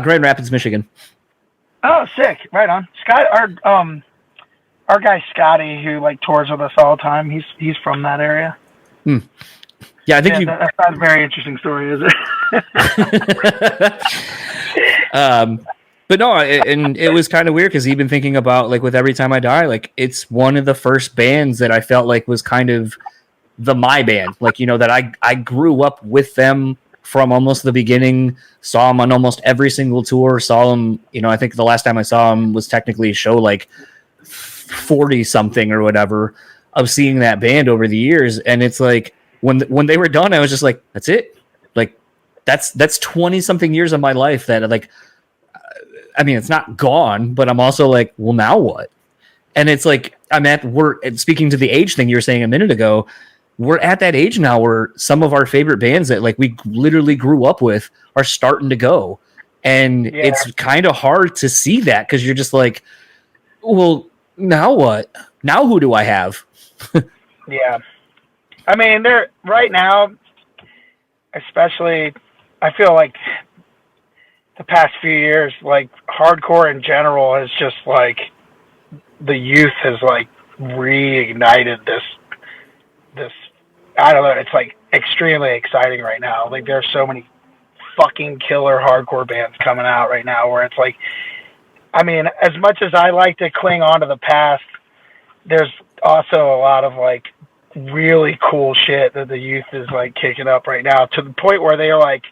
Grand Rapids, Michigan. Oh, sick! Right on. Scott, our guy Scotty, who like tours with us all the time. He's from that area. Yeah, I think that's not a very interesting story, is it? But no, and it was kind of weird because even thinking about like with Every Time I Die, like it's one of the first bands that I felt like was kind of my band. Like, you know, that I grew up with them from almost the beginning, saw them on almost every single tour, saw them, you know, I think the last time I saw them was technically a show like 40 something or whatever of seeing that band over the years. And it's like, when they were done, I was just like, that's it. Like that's 20 something years of my life that like, I mean, it's not gone, but I'm also like, well, now what? And it's like, speaking to the age thing you were saying a minute ago, we're at that age now where some of our favorite bands that like we literally grew up with are starting to go. And it's kind of hard to see that because you're just like, well, now what? Now who do I have? Yeah. I mean, they're right now, especially, I feel like the past few years, like hardcore in general has just like, the youth has like reignited this, I don't know, it's like extremely exciting right now. Like there's so many fucking killer hardcore bands coming out right now where it's like, I mean, as much as I like to cling on to the past, there's also a lot of like really cool shit that the youth is like kicking up right now to the point where they're like,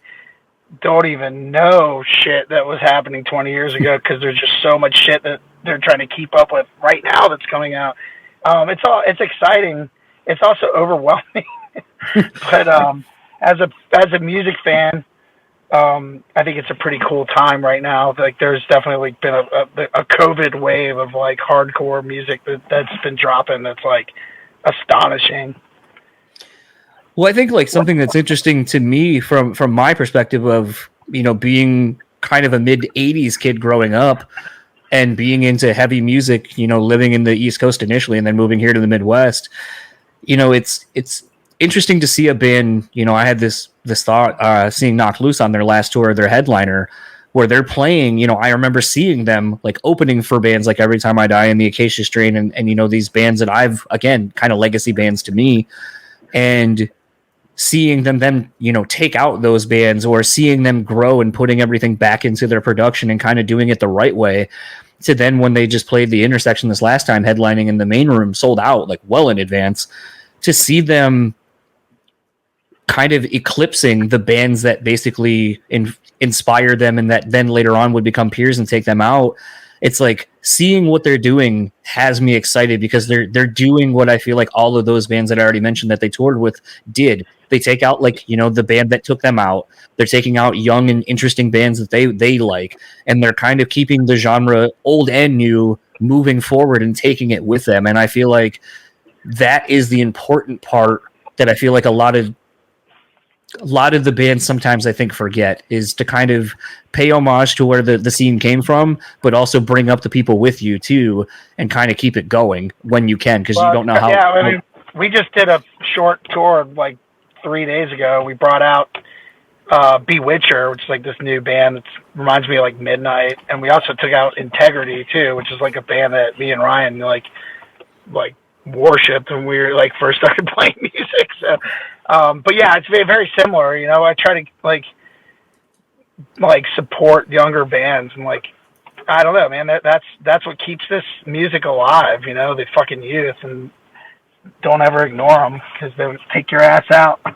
don't even know shit that was happening 20 years ago because there's just so much shit that they're trying to keep up with right now that's coming out. It's exciting. It's also overwhelming. But as a music fan, I think it's a pretty cool time right now. Like there's definitely been a COVID wave of like hardcore music that's been dropping. That's like astonishing. Well, I think like something that's interesting to me from my perspective of, you know, being kind of a mid 80s kid growing up and being into heavy music, you know, living in the East Coast initially and then moving here to the Midwest, you know, it's interesting to see a band, you know, I had this thought, seeing Knocked Loose on their last tour, their headliner, where they're playing, you know, I remember seeing them like opening for bands like Every Time I Die and the Acacia Strain and you know, these bands that I've, again, kind of legacy bands to me, and seeing them then, you know, take out those bands or seeing them grow and putting everything back into their production and kind of doing it the right way. To then when they just played the Intersection this last time, headlining in the main room, sold out like well in advance, to see them kind of eclipsing the bands that basically inspired them and that then later on would become peers and take them out. It's like seeing what they're doing has me excited because they're doing what I feel like all of those bands that I already mentioned that they toured with did. They take out like, you know, the band that took them out. They're taking out young and interesting bands that they like, and they're kind of keeping the genre, old and new, moving forward and taking it with them. And I feel like that is the important part that I feel like a lot of the bands sometimes I think forget, is to kind of pay homage to where the scene came from, but also bring up the people with you too and kind of keep it going when you can, because you don't know how. Yeah, I mean, we just did a short tour like 3 days ago. We brought out Bewitcher, which is like this new band that reminds me of like Midnight, and we also took out Integrity too, which is like a band that me and Ryan like worshipped when we were like first started playing music. So but yeah, it's very similar, you know. I try to like support younger bands, and like, I don't know, man, that's what keeps this music alive, you know, the fucking youth, and don't ever ignore them because they'll take your ass out. And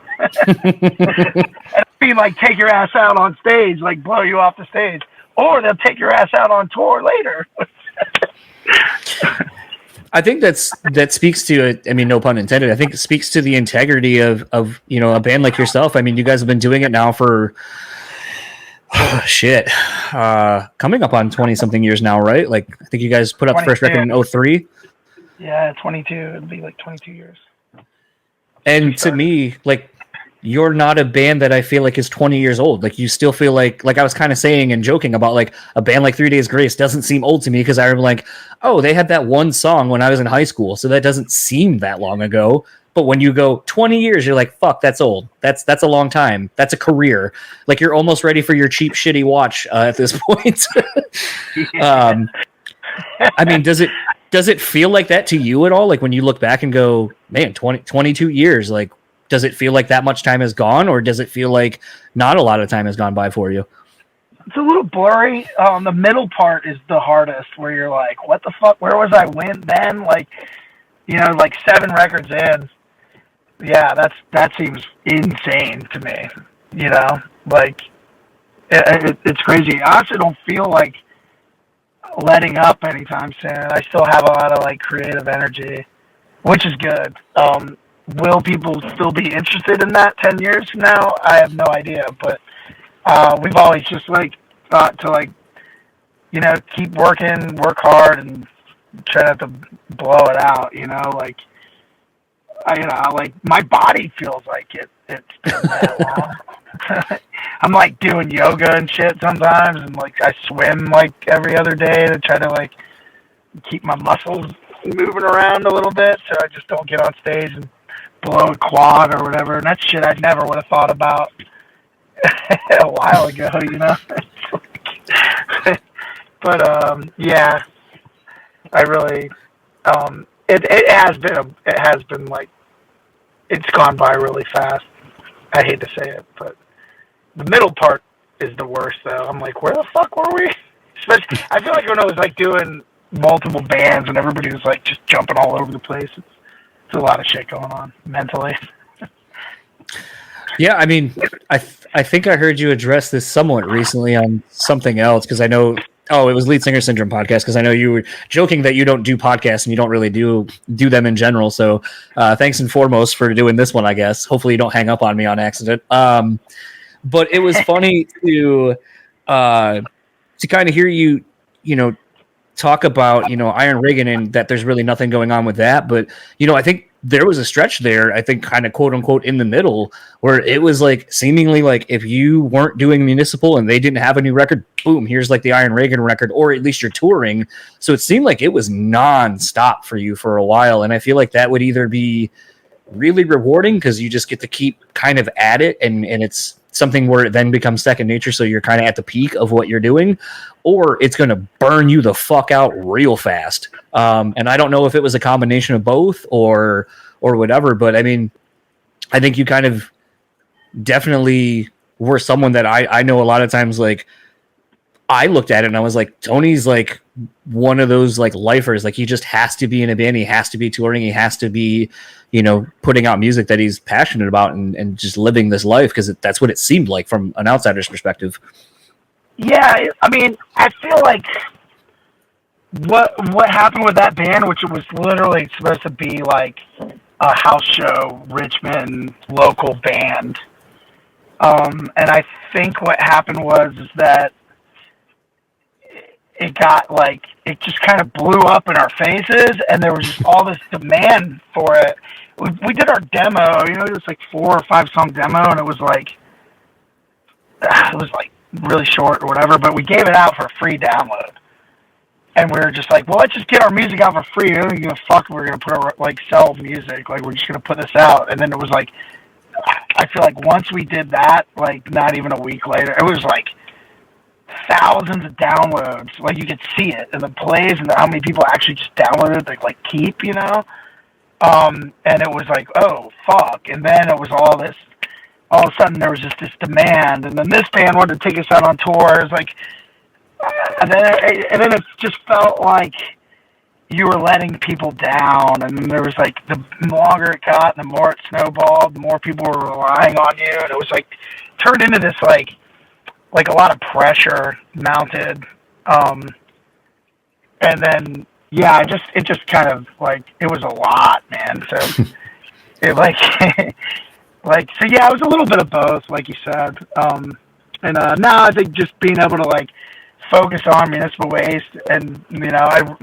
I mean, like, take your ass out on stage, like blow you off the stage. or they'll take your ass out on tour later. I think that speaks to, I mean, no pun intended. I think it speaks to the integrity of a band like yourself. I mean, you guys have been doing it now for coming up on 20 something years now, right? Like, I think you guys put out the first record in 2003. Yeah, 22. It'll be like 22 years. And to me, like, you're not a band that I feel like is 20 years old. Like, you still feel like I was kind of saying and joking about, like, a band like 3 Days Grace doesn't seem old to me because I'm like, oh, they had that one song when I was in high school, so that doesn't seem that long ago. But when you go 20 years, you're like, fuck, that's old. That's a long time. That's a career. Like, you're almost ready for your cheap, shitty watch at this point. I mean, does it feel like that to you at all? Like, when you look back and go, man, 22 years, like, does it feel like that much time has gone, or does it feel like not a lot of time has gone by for you? It's a little blurry. The middle part is the hardest, where you're like, what the fuck? Where was I then? Like, like 7 records in. Yeah, that seems insane to me. Like, it's crazy. I also don't feel like letting up anytime soon. I still have a lot of, like, creative energy, which is good. Will people still be interested in that 10 years from now? I have no idea, but we've always just, like, thought to, like, keep working, work hard, and try not to blow it out, like, like, my body feels like it's been that long. I'm, like, doing yoga and shit sometimes, and, like, I swim, like, every other day to try to, like, keep my muscles moving around a little bit so I just don't get on stage and blow a quad or whatever. And that's shit I never would have thought about a while ago, But, yeah, I really, it has been, like, it's gone by really fast. I hate to say it, but the middle part is the worst, though. I'm like, where the fuck were we? Especially, I feel like when I was, like, doing multiple bands and everybody was, like, just jumping all over the place. It's a lot of shit going on mentally. Yeah, I mean, I think I heard you address this somewhat recently on something else, because I know, it was Lead Singer Syndrome podcast, because I know you were joking that you don't do podcasts and you don't really do them in general. So thanks and foremost for doing this one, I guess. Hopefully you don't hang up on me on accident. But it was funny to kind of hear you, talk about, Iron Raegan, and that there's really nothing going on with that. But, I think there was a stretch there, I think kind of quote unquote in the middle, where it was like seemingly like if you weren't doing Municipal and they didn't have a new record, boom, here's like the Iron Raegan record, or at least you're touring. So it seemed like it was nonstop for you for a while. And I feel like that would either be really rewarding because you just get to keep kind of at it, and it's something where it then becomes second nature, so you're kind of at the peak of what you're doing, or it's going to burn you the fuck out real fast. And I don't know if it was a combination of both or whatever, but I mean, I think you kind of definitely were someone that I know a lot of times, like, I looked at it and I was like, Tony's like one of those like lifers. Like, he just has to be in a band. He has to be touring. He has to be, putting out music that he's passionate about and just living this life, because that's what it seemed like from an outsider's perspective. Yeah, I mean, I feel like what happened with that band, which was literally supposed to be like a house show, Richmond local band. And I think what happened was that it got like, it just kind of blew up in our faces, and there was just all this demand for it. We did our demo, it was like 4 or 5 song demo, and it was like really short or whatever, but we gave it out for free download. And we were just like, well, let's just get our music out for free. I don't give a fuck. We're going to put our, like, sell music. Like, we're just going to put this out. And then it was like, I feel like once we did that, like, not even a week later, it was like thousands of downloads. Like, you could see it in the plays and how many people actually just downloaded, like keep, and it was like, oh, fuck. And then it was all of a sudden there was just this demand. And then this band wanted to take us out on tour. It was like, and then it just felt like you were letting people down. And then there was like, the longer it got, the more it snowballed, the more people were relying on you. And it was like, turned into this like like a lot of pressure mounted. And then, yeah, it just kind of like, it was a lot, man. So it like, so yeah, it was a little bit of both, like you said. And now I think just being able to like focus on municipal waste, and I've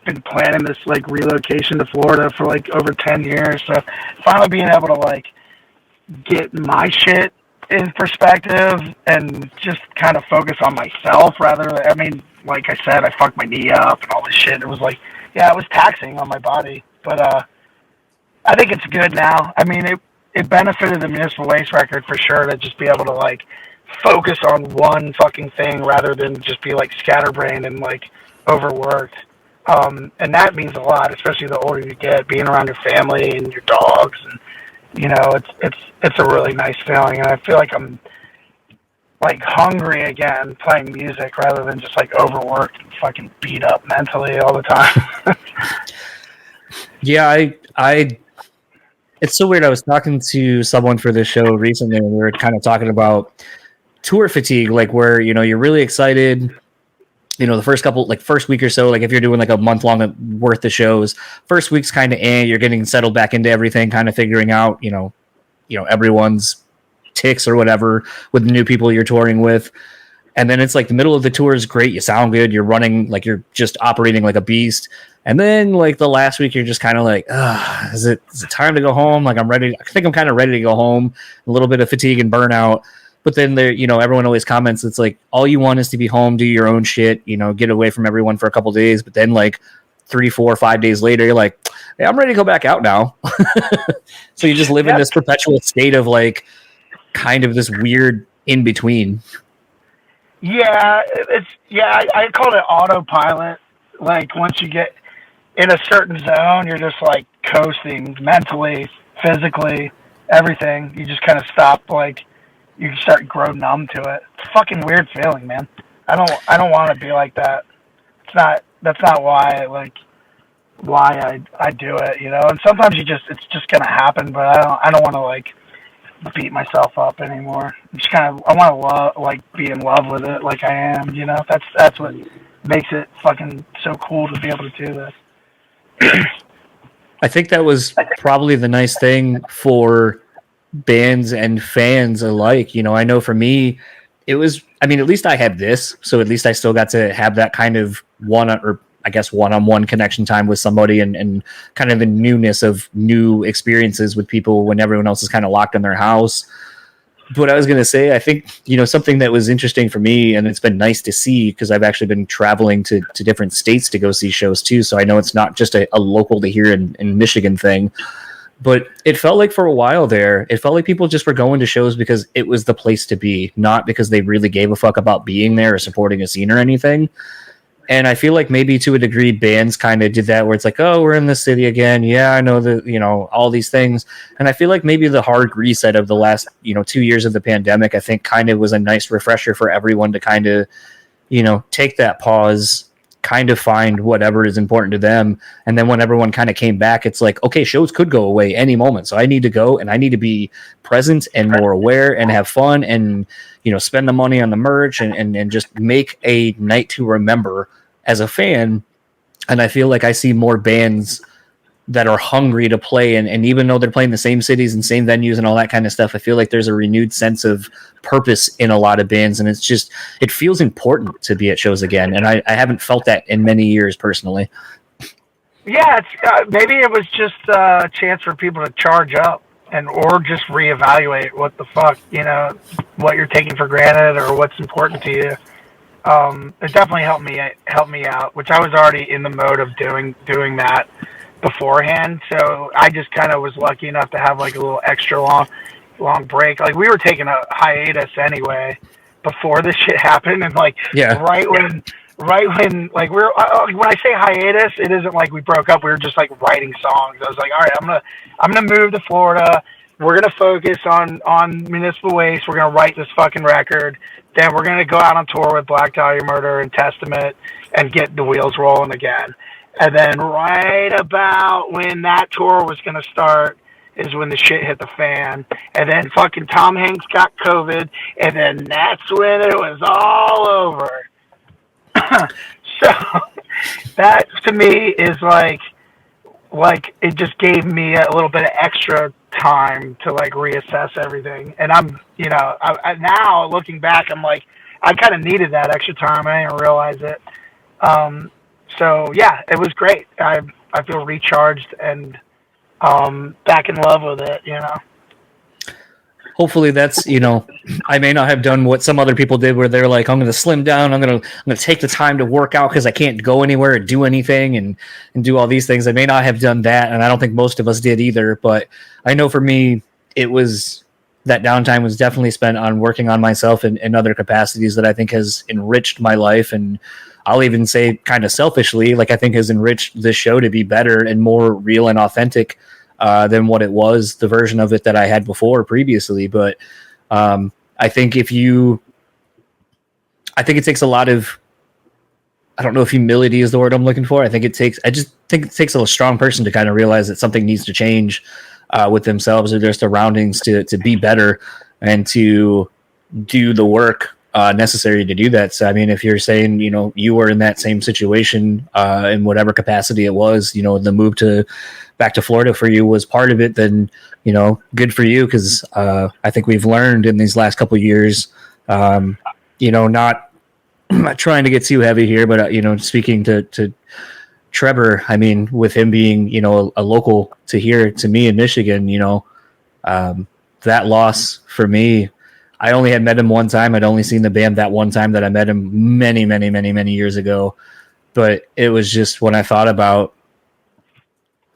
been planning this like relocation to Florida for like over 10 years. So finally being able to like get my shit in perspective and just kind of focus on myself rather than, I mean, like I said, I fucked my knee up and all this shit. It was like, yeah, it was taxing on my body, but I think it's good now. I mean, it benefited the municipal waste record for sure to just be able to like focus on one fucking thing rather than just be like scatterbrained and like overworked. And that means a lot, especially the older you get, being around your family and your dogs, and it's a really nice feeling. And I feel like I'm like hungry again playing music rather than just like overworked and fucking beat up mentally all the time. Yeah, I it's so weird. I was talking to someone for this show recently, and we were kind of talking about tour fatigue, like where, you're really excited, the first week or so, like if you're doing like a month long worth of shows, first week's kind of you're getting settled back into everything, kind of figuring out, everyone's ticks or whatever with the new people you're touring with. And then it's like the middle of the tour is great. You sound good. You're running, like you're just operating like a beast. And then like the last week, you're just kind of like, is it time to go home? Like I think I'm kind of ready to go home. A little bit of fatigue and burnout. But then there, everyone always comments, it's like, all you want is to be home, do your own shit, get away from everyone for a couple days. But then like 3, 4, 5 days later, you're like, hey, I'm ready to go back out now. So you just live in this perpetual state of like kind of this weird in between. Yeah, I call it autopilot. Like once you get in a certain zone, you're just like coasting mentally, physically, everything. You just kind of stop, like you start to grow numb to it. It's a fucking weird feeling, man. I don't want to be like that. That's not why I do it, And sometimes it's just gonna happen, but I don't want to like beat myself up anymore. I want to be in love with it, like I am. That's what makes it fucking so cool to be able to do this. I think that was probably the nice thing for bands and fans alike. I know for me, it was, at least I had this, so at least I still got to have that kind of one-on-one connection time with somebody and kind of the newness of new experiences with people when everyone else is kind of locked in their house. But I was going to say, I think, something that was interesting for me, and it's been nice to see because I've actually been traveling to different states to go see shows too. So I know it's not just a local to here in Michigan thing. But it felt like for a while there, it felt like people just were going to shows because it was the place to be, not because they really gave a fuck about being there or supporting a scene or anything. And I feel like maybe to a degree, bands kind of did that where it's like, oh, we're in the city again. Yeah, I know that, all these things. And I feel like maybe the hard reset of the last, 2 years of the pandemic, I think kind of was a nice refresher for everyone to kind of, take that pause, kind of find whatever is important to them. And then when everyone kind of came back, it's like, okay, shows could go away any moment. So I need to go and I need to be present and more aware and have fun and, spend the money on the merch and just make a night to remember as a fan. And I feel like I see more bands that are hungry to play. And even though they're playing the same cities and same venues and all that kind of stuff, I feel like there's a renewed sense of purpose in a lot of bands. And it feels important to be at shows again. And I haven't felt that in many years personally. Yeah, it's maybe it was just a chance for people to charge up or just reevaluate what the fuck, what you're taking for granted or what's important to you. It definitely helped me out, which I was already in the mode of doing that beforehand. So I just kind of was lucky enough to have like a little extra long break. Like we were taking a hiatus anyway before this shit happened, and like right when like when I say hiatus, it isn't like we broke up. We were just like writing songs. I was like, all right, I'm gonna move to Florida. We're gonna focus on municipal waste. We're gonna write this fucking record. Then we're gonna go out on tour with Black Dahlia Murder and Testament and get the wheels rolling again. And then right about when that tour was gonna start, is when the shit hit the fan. And then fucking Tom Hanks got COVID, and then that's when it was all over. So that to me is like it just gave me a little bit of extra time to like reassess everything. And I'm, I now looking back, I'm like, I kind of needed that extra time. I didn't realize it. So yeah, it was great. I feel recharged and back in love with it. Hopefully that's, I may not have done what some other people did where they're like, I'm going to slim down. I'm going to take the time to work out because I can't go anywhere or do anything and do all these things. I may not have done that. And I don't think most of us did either. But I know for me, that downtime was definitely spent on working on myself in other capacities that I think has enriched my life. And I'll even say kind of selfishly, like I think has enriched this show to be better and more real and authentic than what it was, the version of it that I had previously. But I think it takes a lot of, I don't know if humility is the word I'm looking for. I just think it takes a strong person to kind of realize that something needs to change with themselves or their surroundings to be better and to do the work necessary to do that. So, I mean, if you're saying, you were in that same situation in whatever capacity it was, the move back to Florida for you was part of it, then, good for you. Cause I think we've learned in these last couple of years, not trying to get too heavy here, but, speaking to Trevor, I mean, with him being, a local to here to me in Michigan, that loss for me, I only had met him one time. I'd only seen the band that one time that I met him many, many, many, many years ago. But it was just when I thought about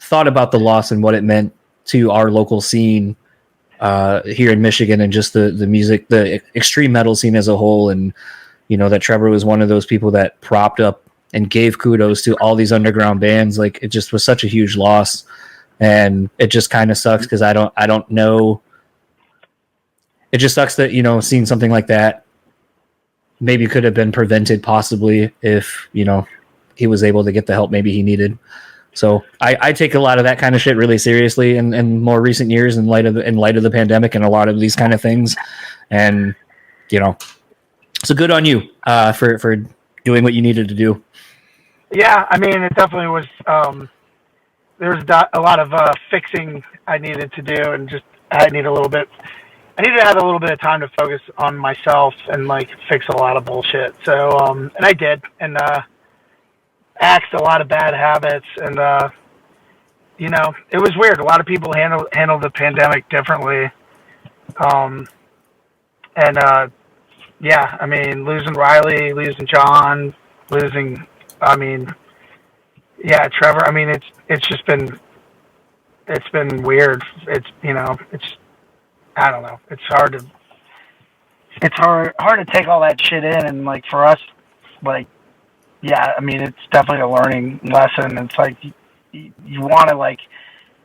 the loss and what it meant to our local scene here in Michigan and just the music, the extreme metal scene as a whole. And, that Trevor was one of those people that propped up and gave kudos to all these underground bands. Like it just was such a huge loss. And it just kind of sucks because I don't know. It just sucks that, seeing something like that maybe could have been prevented possibly if, he was able to get the help maybe he needed. So I take a lot of that kind of shit really seriously in more recent years in light of the pandemic and a lot of these kind of things. And, so good on you for doing what you needed to do. Yeah, I mean, it definitely was, there was a lot of fixing I needed to do, and just I needed to have a little bit of time to focus on myself and like fix a lot of bullshit. So, and I did, and axed a lot of bad habits, and it was weird. A lot of people handled the pandemic differently. Yeah, I mean, losing Riley, losing John, Trevor. I mean, it's been weird. I don't know. It's hard to take all that shit in, and like for us, like, yeah, I mean, it's definitely a learning lesson. It's like you want to like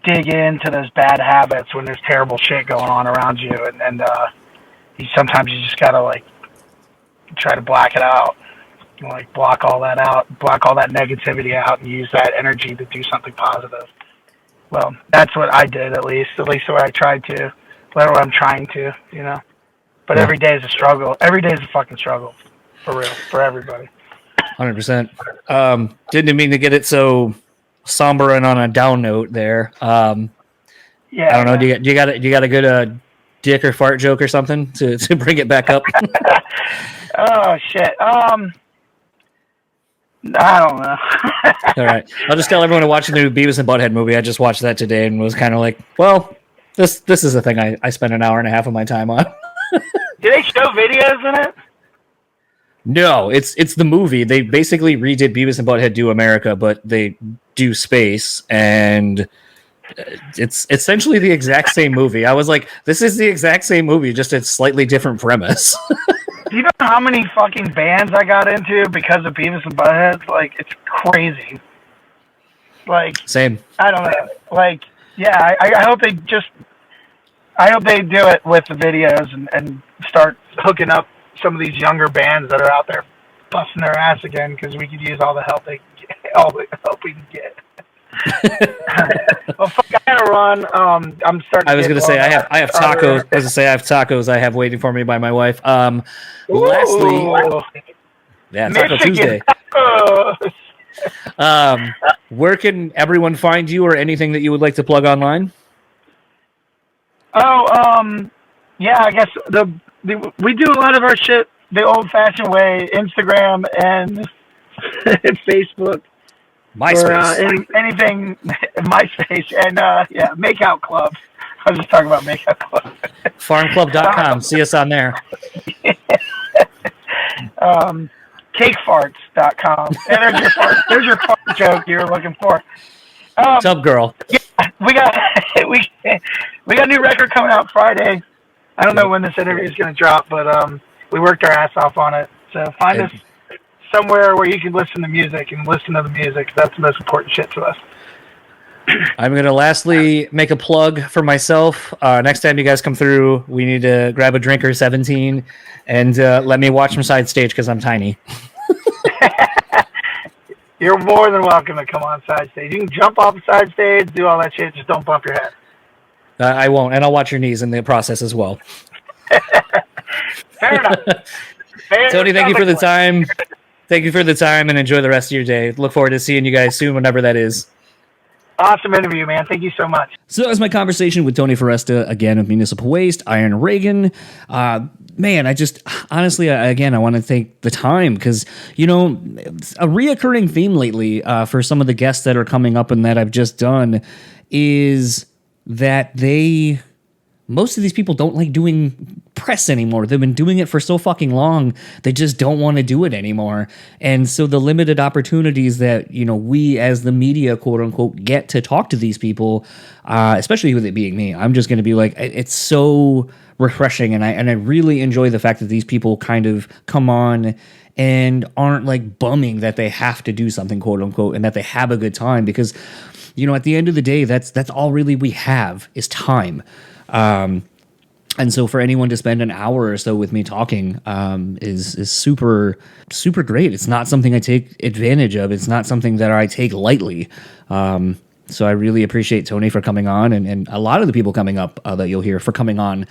dig into those bad habits when there's terrible shit going on around you, and sometimes you just gotta like try to black it out, like block all that negativity out, and use that energy to do something positive. Well, that's what I did, at least what I tried to. What I'm trying to, But every day is a struggle. Every day is a fucking struggle, for real, for everybody. 100%. Didn't mean to get it so somber and on a down note there. Yeah, I don't know. Do you got a good dick or fart joke or something to bring it back up? Oh shit. I don't know. All right, I'll just tell everyone to watch the new Beavis and Butthead movie. I just watched that today and was kind of like, well, this is a thing I spend an hour and a half of my time on. Do they show videos in it? No, it's the movie. They basically redid Beavis and Butthead Do America, but they do space, and it's essentially the exact same movie. I was like, this is the exact same movie, just a slightly different premise. Do you know how many fucking bands I got into because of Beavis and Butthead? Like, it's crazy. Like, same. I don't know. Like, yeah, I hope they do it with the videos and start hooking up some of these younger bands that are out there busting their ass again, because we could use all the help we can get. Well, fuck, I gotta run. I'm starting. I was gonna say I have tacos. I was gonna say I have tacos. I have waiting for me by my wife. Lastly, yeah, Taco Tuesday. Where can everyone find you, or anything that you would like to plug online? Yeah, I guess we do a lot of our shit the old-fashioned way: Instagram and Facebook. MySpace. Anything, MySpace, and yeah, Makeout Club. I was just talking about Makeout Club. Farmclub.com. See us on there. Cakefarts.com. And there's your fart joke you were looking for. Tub girl. Yeah, we got a new record coming out Friday. I don't know when this interview is going to drop, but we worked our ass off on it. So find us somewhere where you can listen to music and listen to the music. That's the most important shit to us. I'm going to lastly make a plug for myself. Next time you guys come through, we need to grab a Drinker 17 and let me watch from side stage because I'm tiny. You're more than welcome to come on side stage. You can jump off the side stage, do all that shit. Just don't bump your head. I won't, and I'll watch your knees in the process as well. Fair enough. Tony, thank you for the time. Thank you for the time, and enjoy the rest of your day. Look forward to seeing you guys soon, whenever that is. Awesome interview, man. Thank you so much. So that was my conversation with Tony Foresta, again, of Municipal Waste, Iron Raegan. Man, I just, honestly, again, I want to thank the time because, you know, a reoccurring theme lately for some of the guests that are coming up and that I've just done is that most of these people don't like doing press anymore. They've been doing it for so fucking long. They just don't want to do it anymore. And so the limited opportunities that, you know, we as the media, quote unquote, get to talk to these people, especially with it being me, I'm just going to be like, it's so refreshing. And I really enjoy the fact that these people kind of come on and aren't like bumming that they have to do something, quote unquote, and that they have a good time because, you know, at the end of the day, that's all really we have is time. And so for anyone to spend an hour or so with me talking is super, super great. It's not something I take advantage of. It's not something that I take lightly. So I really appreciate Tony for coming on and a lot of the people coming up that you'll hear for coming on.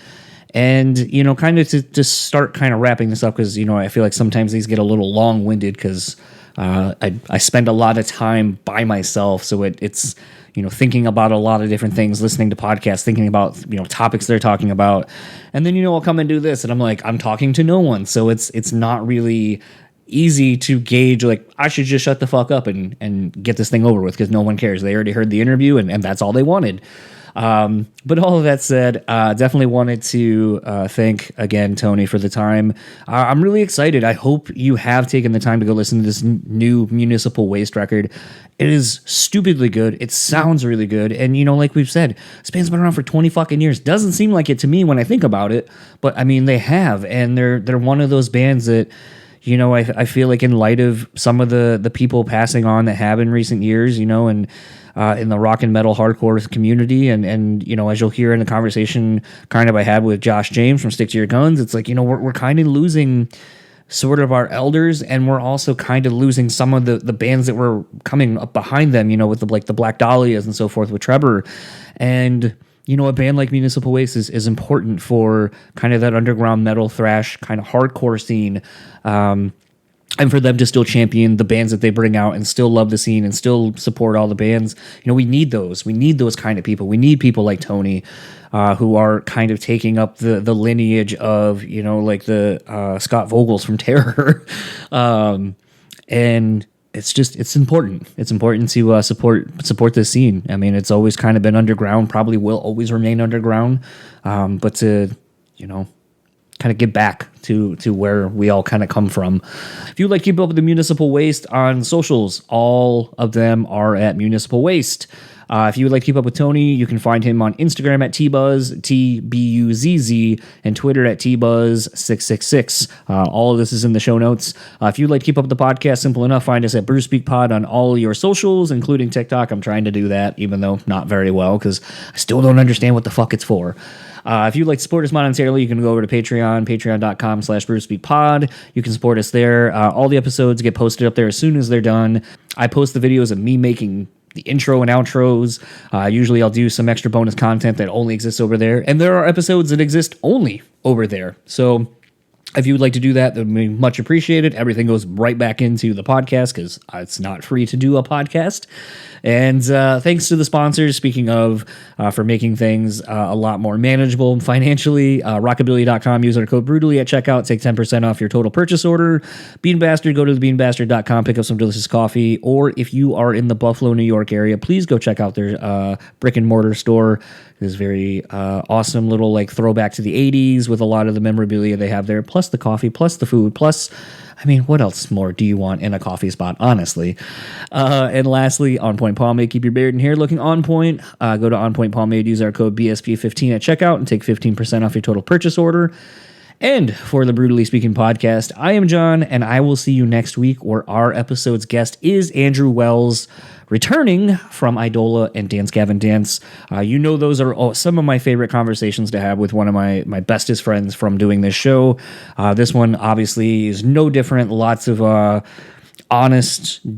And, you know, kind of to just start kind of wrapping this up because, you know, I feel like sometimes these get a little long-winded because I spend a lot of time by myself. So it's, you know, thinking about a lot of different things, listening to podcasts, thinking about, you know, topics they're talking about. And then, you know, I'll come and do this and I'm like, I'm talking to no one. So it's not really easy to gauge, like, I should just shut the fuck up and get this thing over with because no one cares. They already heard the interview and that's all they wanted. But all of that said, definitely wanted to thank again Tony for the time. I'm really excited. I hope you have taken the time to go listen to this new Municipal Waste record. It is stupidly good. It sounds really good. And, you know, like we've said, this band's been around for 20 fucking years. Doesn't seem like it to me when I think about it, but I mean, they have, and they're one of those bands that, you know, I feel like in light of some of the people passing on that have in recent years, you know, and in the rock and metal hardcore community, and you know, as you'll hear in the conversation kind of I had with Josh James from Stick to Your Guns, it's like, you know, we're kind of losing sort of our elders, and we're also kind of losing some of the bands that were coming up behind them, you know, with the Black Dahlias and so forth with Trevor. And, you know, a band like Municipal Waste is important for kind of that underground metal thrash kind of hardcore scene. And for them to still champion the bands that they bring out and still love the scene and still support all the bands. You know, we need those. We need those kind of people. We need people like Tony, who are kind of taking up the lineage of, you know, like the Scott Vogels from Terror. And it's important. It's important to support this scene. I mean, it's always kind of been underground, probably will always remain underground. But to, you know, kind of get back to where we all kind of come from. If you'd like to keep up with the Municipal Waste on socials, all of them are at Municipal Waste. If you would like to keep up with Tony, you can find him on Instagram at tbuzz, TBUZZ, and Twitter at tbuzz666. All of this is in the show notes. If you'd like to keep up with the podcast, simple enough, find us at BrewSpeakPod on all your socials, including TikTok. I'm trying to do that, even though not very well, because I still don't understand what the fuck it's for. If you'd like to support us monetarily, you can go over to Patreon, patreon.com/BrewSpeakPod. You can support us there. All the episodes get posted up there as soon as they're done. I post the videos of me making the intro and outros. Usually I'll do some extra bonus content that only exists over there. And there are episodes that exist only over there. So if you would like to do that, that would be much appreciated. Everything goes right back into the podcast because it's not free to do a podcast. And thanks to the sponsors, speaking of, for making things a lot more manageable financially. Rockabilly.com, use our code BREWtally at checkout, take 10% off your total purchase order. Bean Bastard, go to thebeanbastard.com, pick up some delicious coffee. Or if you are in the Buffalo, New York area, please go check out their brick and mortar store. This very awesome little like throwback to the 80s with a lot of the memorabilia they have there, plus the coffee, plus the food, plus, I mean, what else more do you want in a coffee spot, honestly? And lastly, On Point Pomade. Keep your beard and hair looking on point. Go to On Point Pomade, use our code BSP15 at checkout, and take 15% off your total purchase order. And for the BREWtally Speaking podcast, I am John, and I will see you next week, where our episode's guest is Andrew Wells, returning from Idola and Dance Gavin Dance. Those are some of my favorite conversations to have with one of my bestest friends from doing this show. This one obviously is no different. Lots of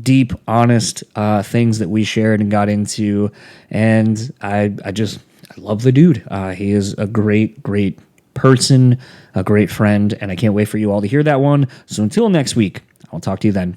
deep, honest things that we shared and got into. And I love the dude. He is a great, great person, a great friend, and I can't wait for you all to hear that one. So until next week, I'll talk to you then.